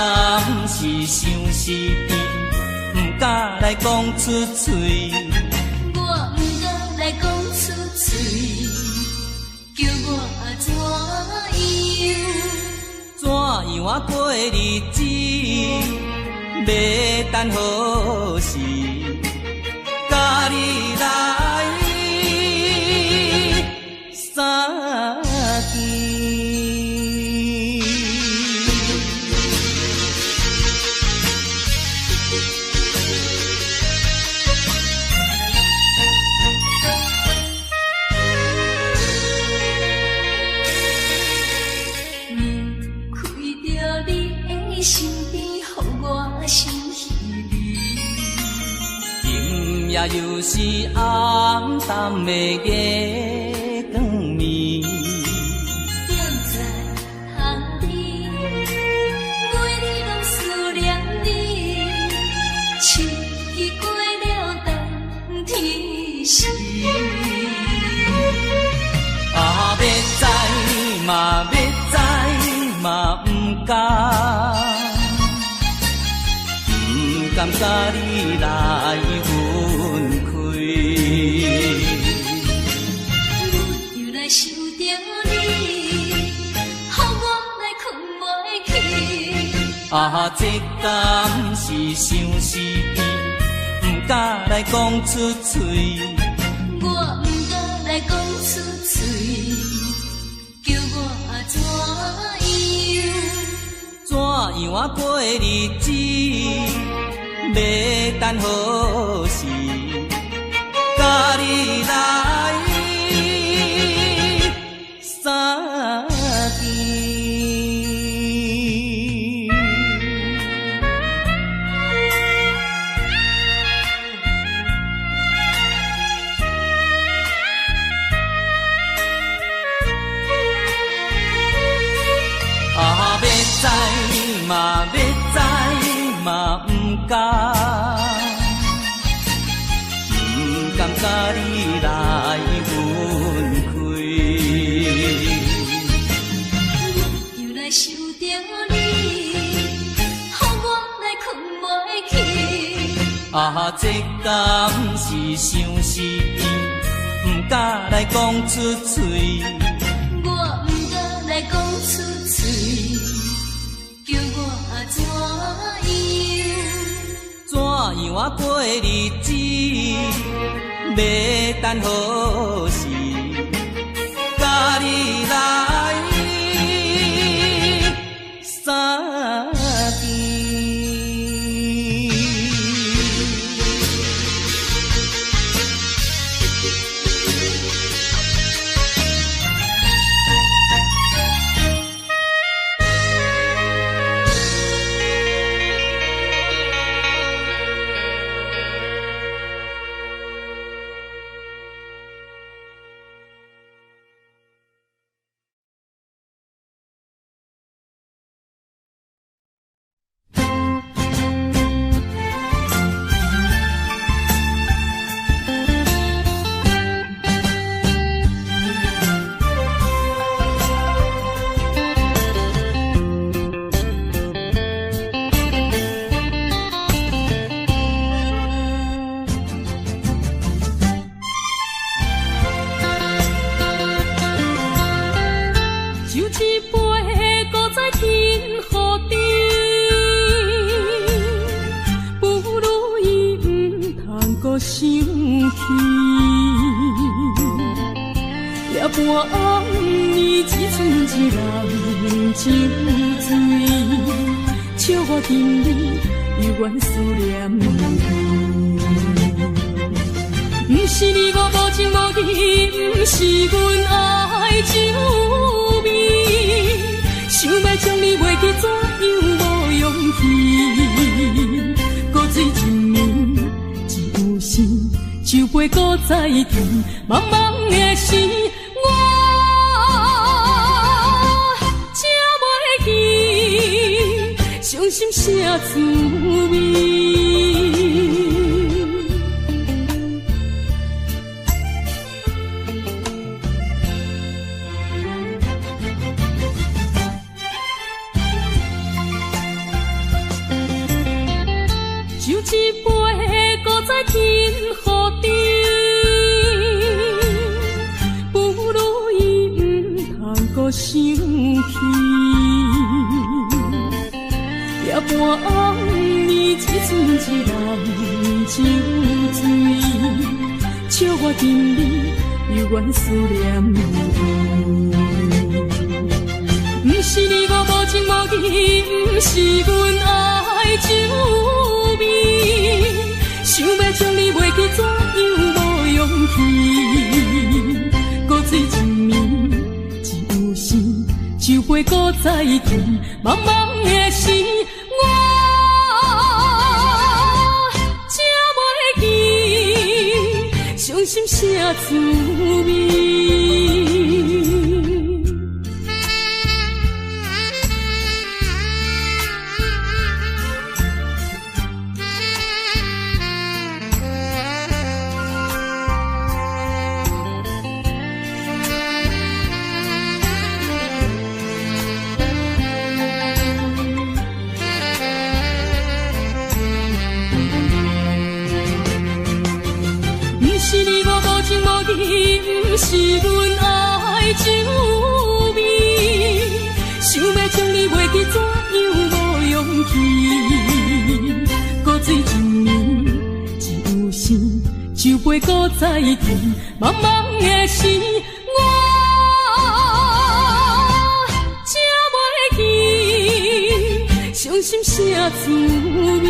是相思甜，不敢来讲出嘴。我不敢来讲出嘴，叫我怎样？怎样啊过日子？要等何时？甲你来相见。身边，予我心稀微。今夜又是暗淡的月光暝，踮在窗边，每日拢思念你，七夕过了冬天时。要知嘛要知嘛不敢。不甘甲你来分开，我又来想着你，予我来困袂去。这敢是相思甜，不敢来讲出嘴。我不敢来讲出嘴，叫我怎样？怎样啊过日子？要等何时？甲你来相见。要知嘛要知嘛不敢。甲你来分开，我又来想着你，予我来困袂去。这敢是相思甜，不敢来讲出嘴。我不敢来讲出嘴，叫我怎样？怎样啊过日子？要等何时？甲你来相见。想起了半暝，一寸一人酒醉，笑我今日犹原思念你。不是你我无情无义，不是阮爱酒味，想要将你袂记，怎样无勇气？古水一暝，一有时，酒杯搁再甜，茫茫的时，我吃袂起，伤心啥滋味？无想起。夜半暗暝，一寸一人酒醉，笑我今日犹原思念你。不是你我无情无义，不是阮爱酒味，想要将你袂记，怎样无勇气？古水一暝，只有心，酒杯搁再添，茫茫的时，我才袂记，伤心啥滋味。不是阮爱酒味，想要将你袂记，怎样无勇气？古水一暝，只有心，酒杯搁再添，茫茫的时，我才袂记，伤心啥滋味？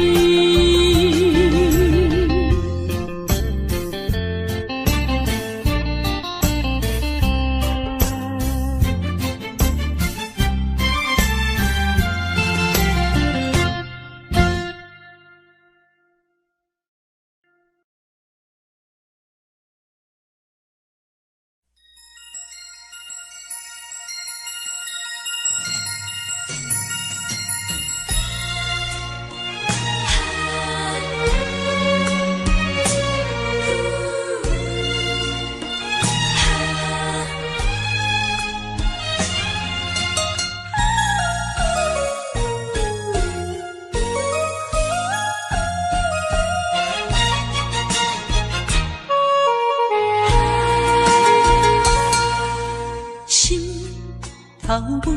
头阮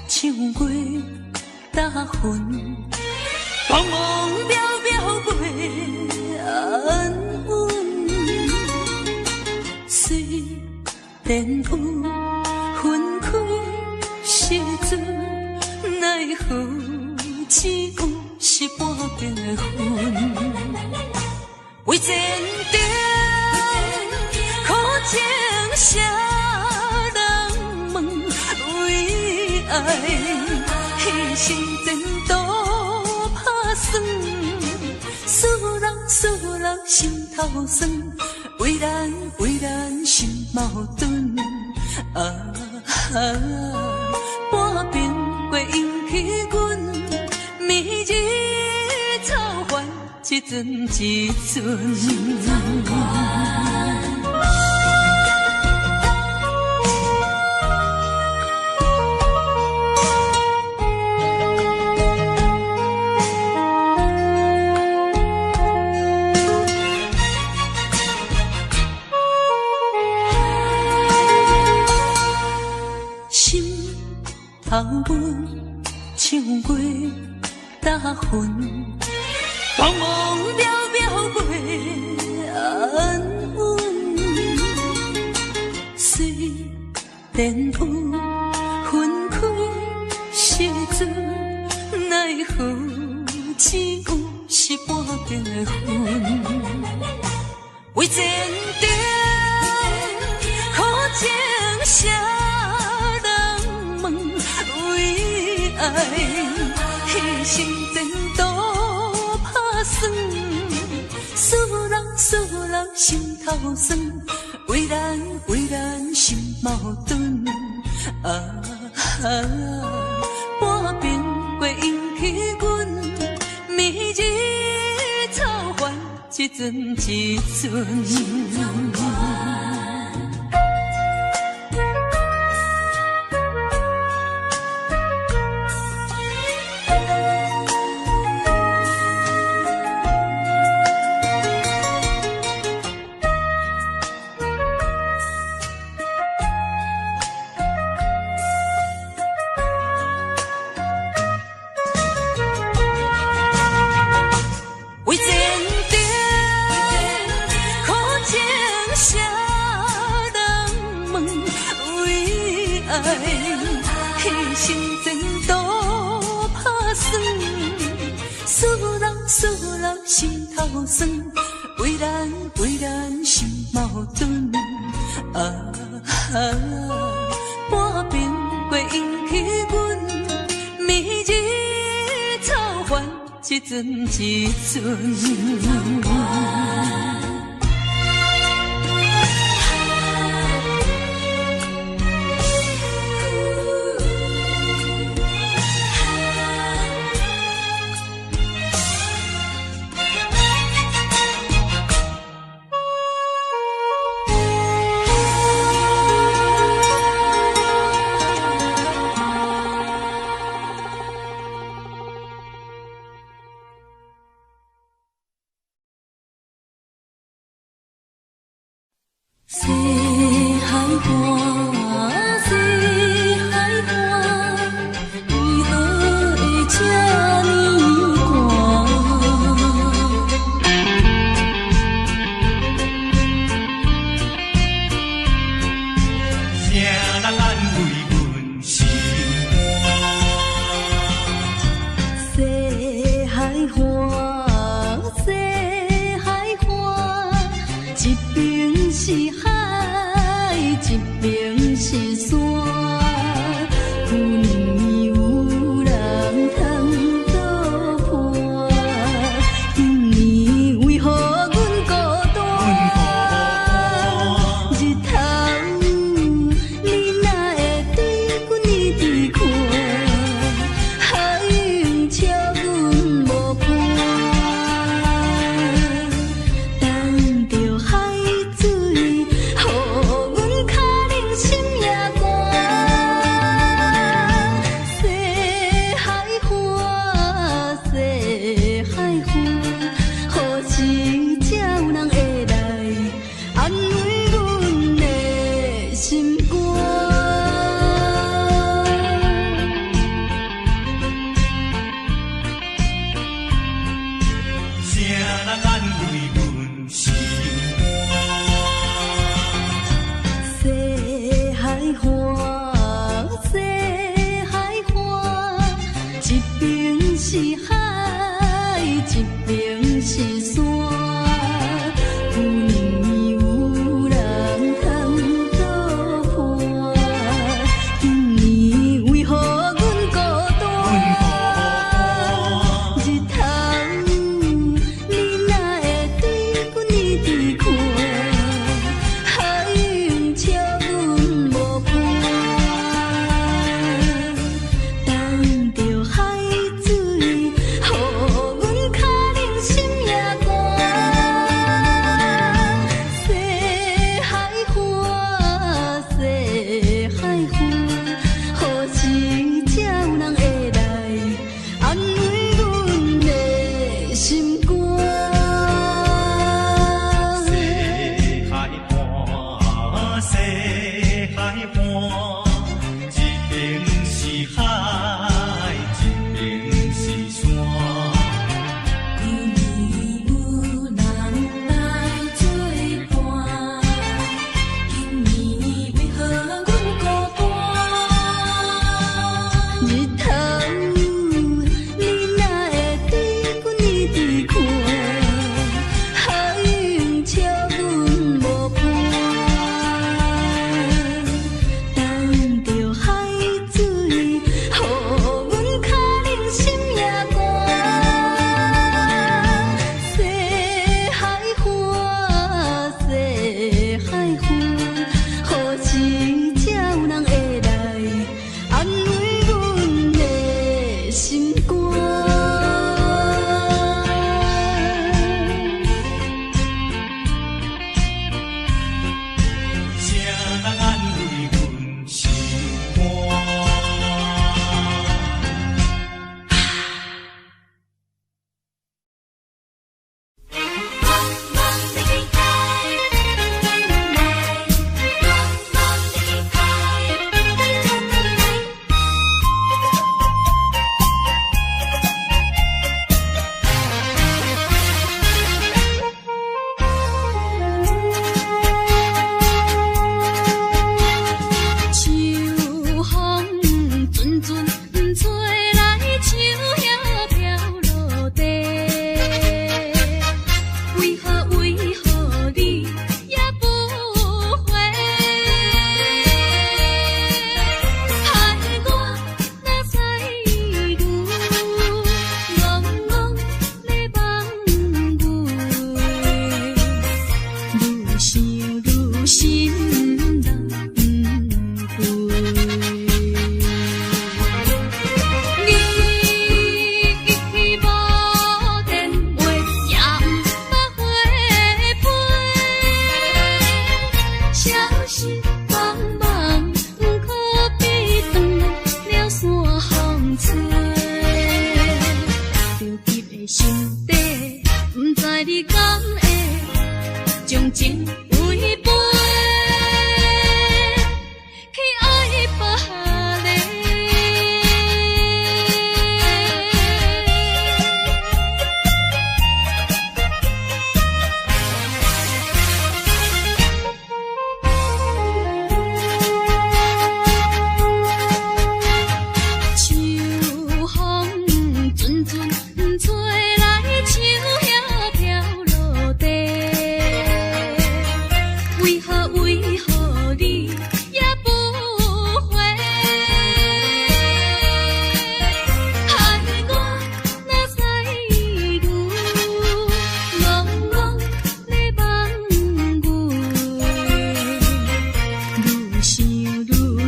唱过大云，茫茫渺渺袂安稳。虽然有分开时阵，奈何只有是半边的云。为前程苦情谁？爱，牺牲前途打算，思人心头酸，为咱心矛盾。半边过引起阮明日草原一阵一阵。头阮唱过大云，茫茫渺渺袂安稳。虽然有分开时阵，奈何只有是半边的云。为前程苦情谁？爱，牺牲前途打算，思人心头酸，为咱心矛盾。半边过引起阮明日草原一阵一阵。牺牲前途打算，思人心头酸，为咱心矛盾。半边过引起阮明日草原一阵一阵。西海岸，西海岸，为何会这呢寒？谁人安慰阮心？西海岸，西海岸，一边是海，一边是山，有年有人通作伴，今年为何阮孤单？日头你哪会对阮一直看？海涌笑阮无伴，等着海水，予阮脚冷心也寒。西海岸，西海岸，何时才有人会来安慰阮的心肝？谁人安慰阮心？西海岸，西海岸，一边是海，一边是山，有年有人通作伴，今年为何阮孤单？日头你哪会对阮一直看？海涌笑阮无伴。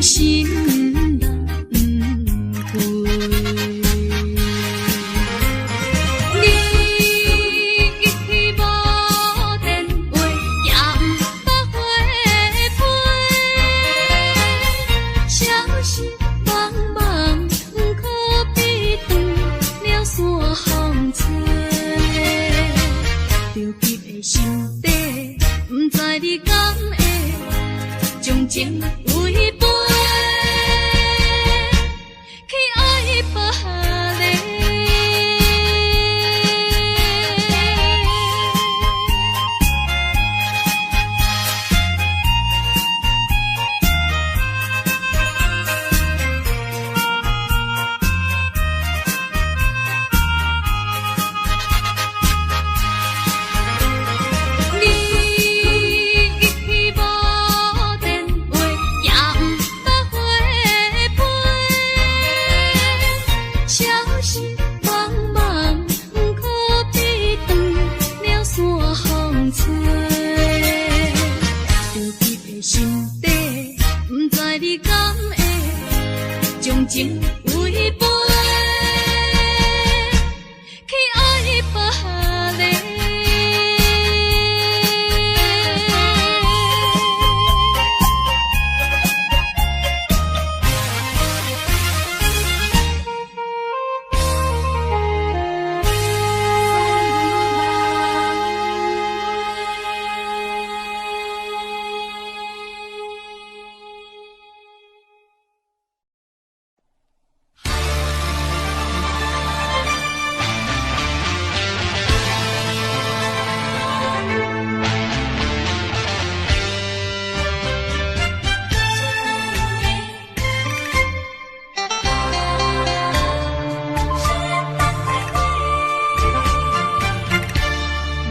心人不回。你无电话，也不捌回批，消息茫茫，不可比对了山风吹。着急的心底，不知你敢会将情违背，去爱别个。将情违背，去爱别个。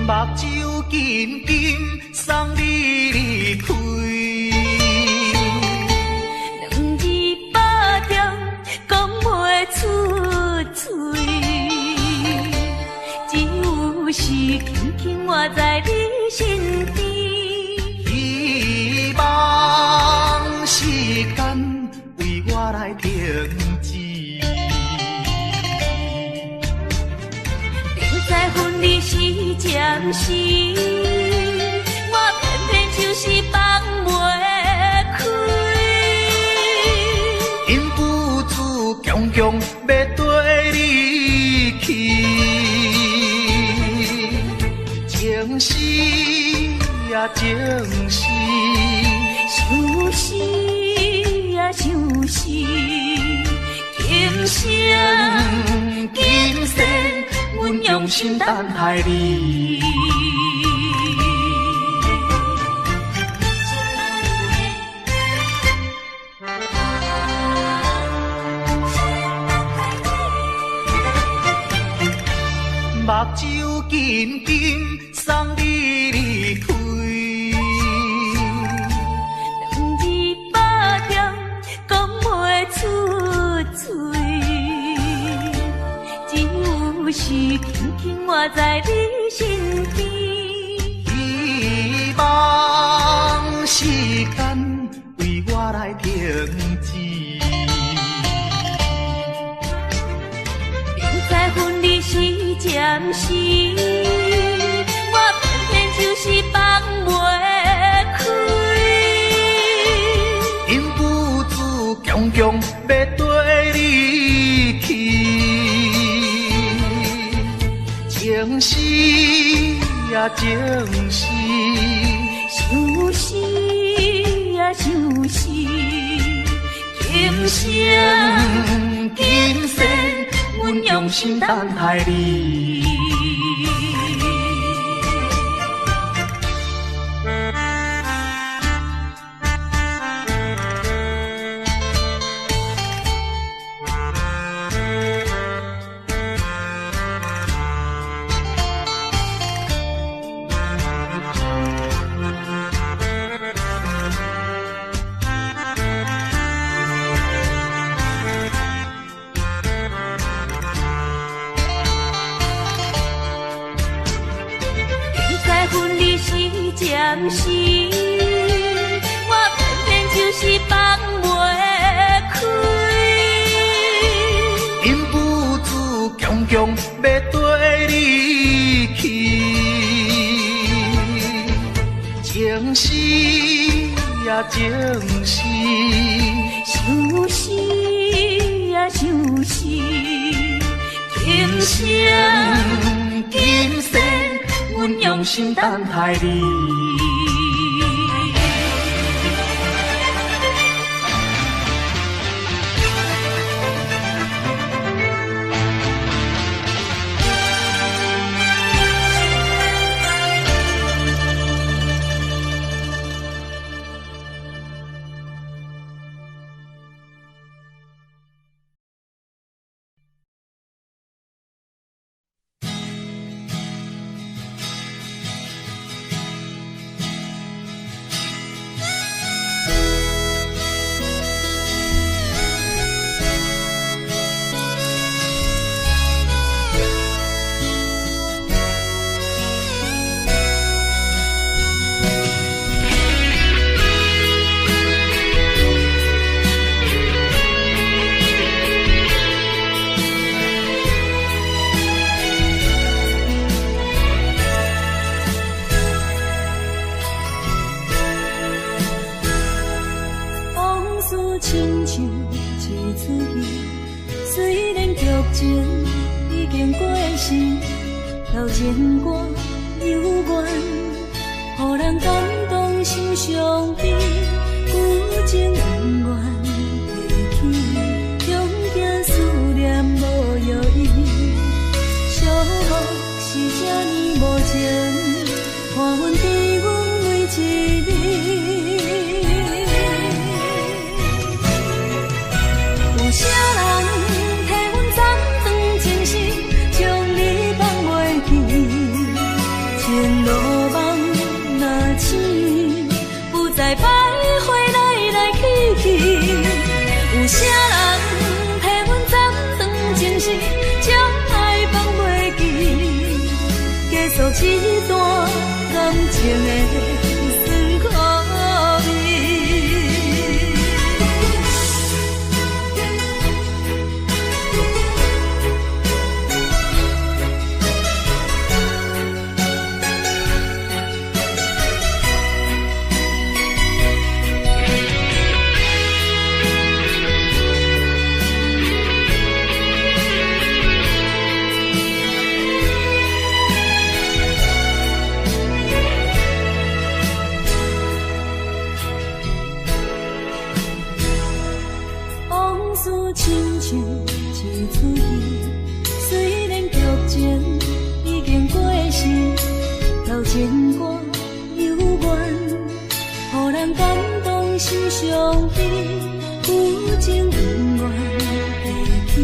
目睭紧紧送你离开，两字百点讲袂出嘴，只有是轻轻活在你身边。希望时间为我来停止。在分离时暂时，我偏偏就是放袂开。因父子强强要跟你去，情是呀情是，想是呀想是，今生今世。阮用心等待你，目睭紧紧送你离开，两字百点讲袂出嘴。是轻轻活在你身边，希望时间为我来停止。明知分离是暂时，我偏偏就是放袂开。因父子强强要跟你去。情是呀情是，想是呀想是，今生今世，阮用心等待你。暂时，我偏偏就是放袂情事。想死啊想死，今生今世，阮用心等待你。亲像一出戏，虽然剧情已经过时，老情歌犹原，予人感动心伤悲，旧情永远提起，用行思念无药医，寂寞是这呢无情，看阮伫阮每一日。有啥人替阮斩断情丝，将你放袂记？前路梦若醒，不再徘徊来来去去。有啥人替阮斩断情丝，将爱放袂记？结束一段感情的酸苦味。亲像一出戏，虽然剧情已经过时，老情歌犹原，予人感动心伤悲，旧情永远提起，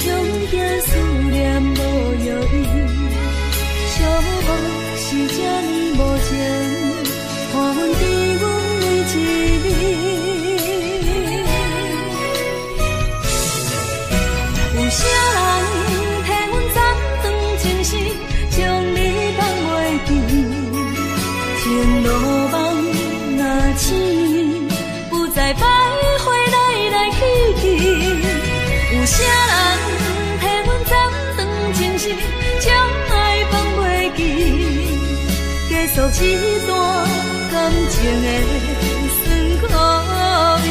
用行思念无药医，寂寞是这呢无情，看阮伫阮每一日。有啥人替阮斩断情丝，将你放袂记？前路梦若醒，不再徘徊来来去去。有啥人替阮斩断情丝，将爱放袂记？结束一段感情的酸苦味。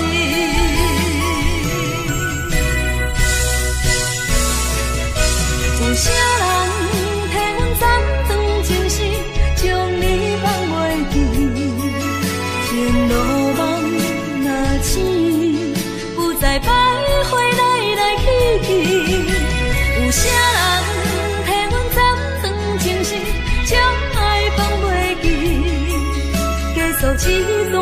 有啥人替阮斩断情丝，将你放袂记？前路梦若醒，不再徘徊来来去去。有啥人替阮斩断情丝，将爱放袂记？结束一段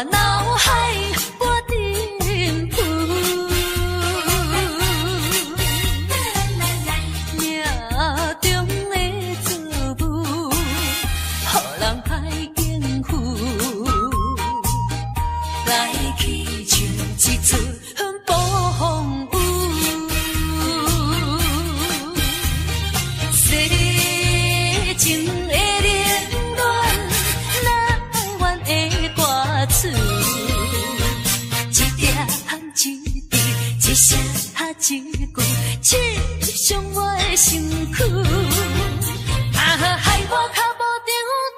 我脑海波沉浮。命中的作物，予人歹应付。来去像一出暴风雨。世情的冷暖，哪怨的歌词？一点一滴，一声一句，刺伤我的身躯。害我脚无定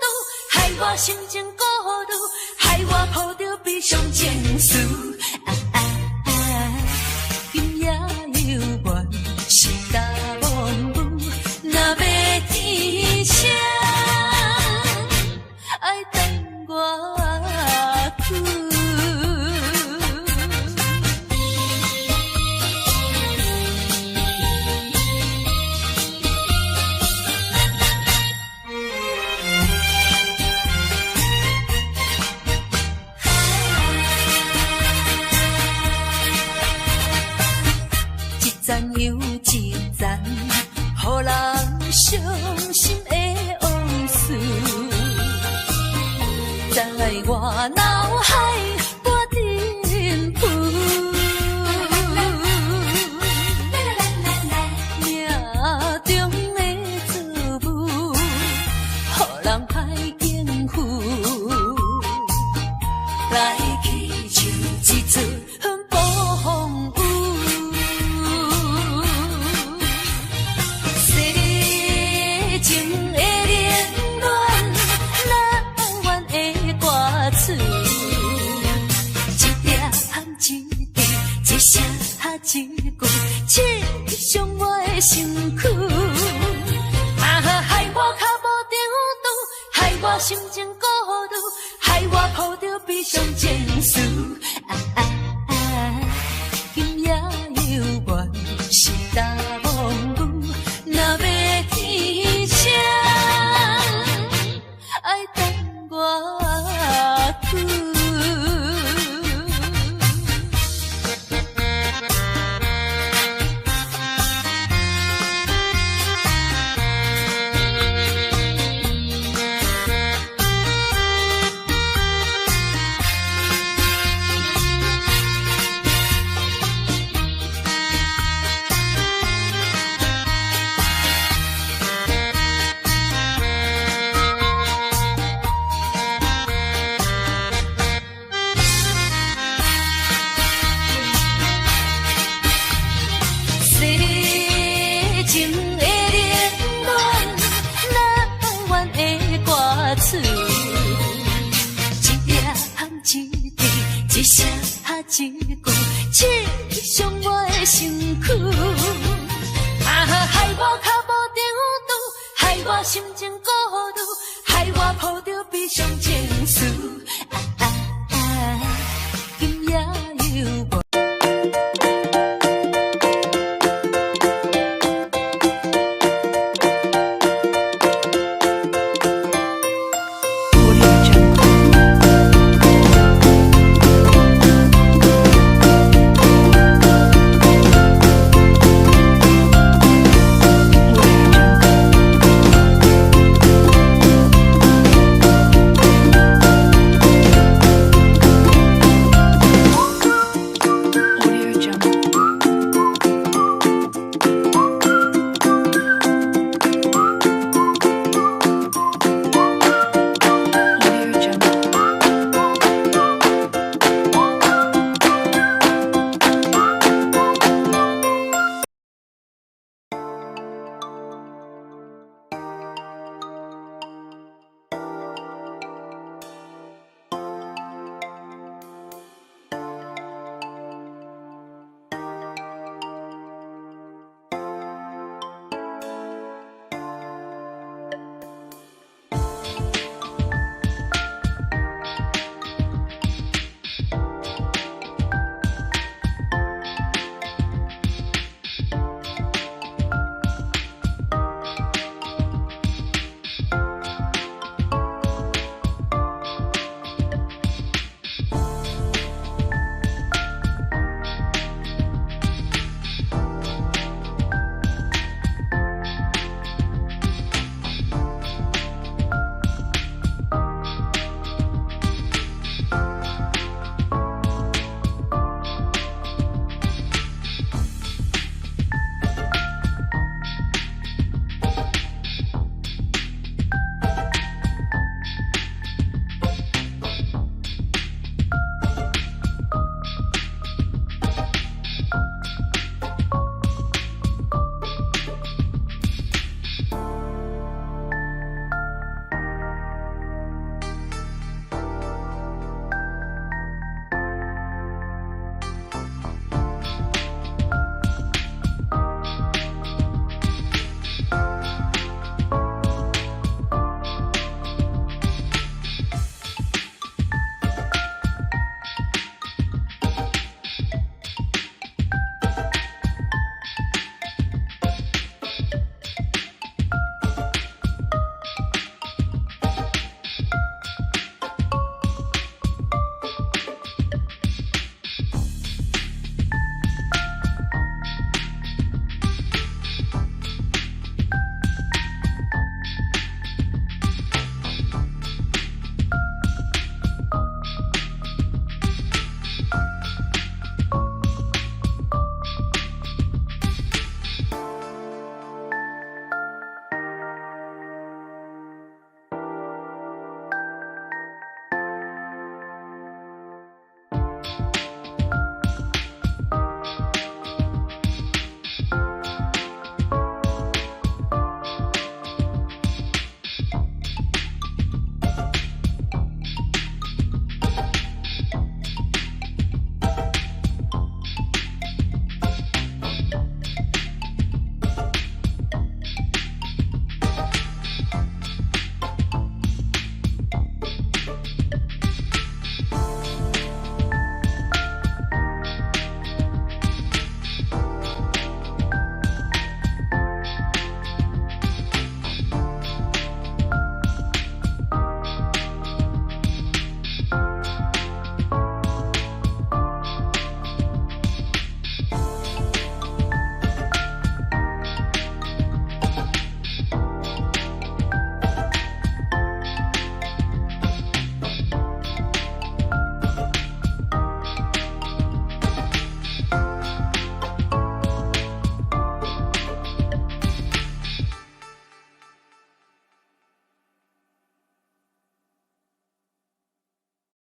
路，害我心情孤独，害我抱着悲伤情绪。今夜犹原是大梦舞，若要天声，爱等我久。一站又一站，予人伤心的往事，在我脑海波沉浮。命中的作物，予人歹应付。来去像一出暴风雨。情的冷暖，哪怨的歌词？一点一滴，一声一句，刺伤我的身躯。害我脚无定路，害我心情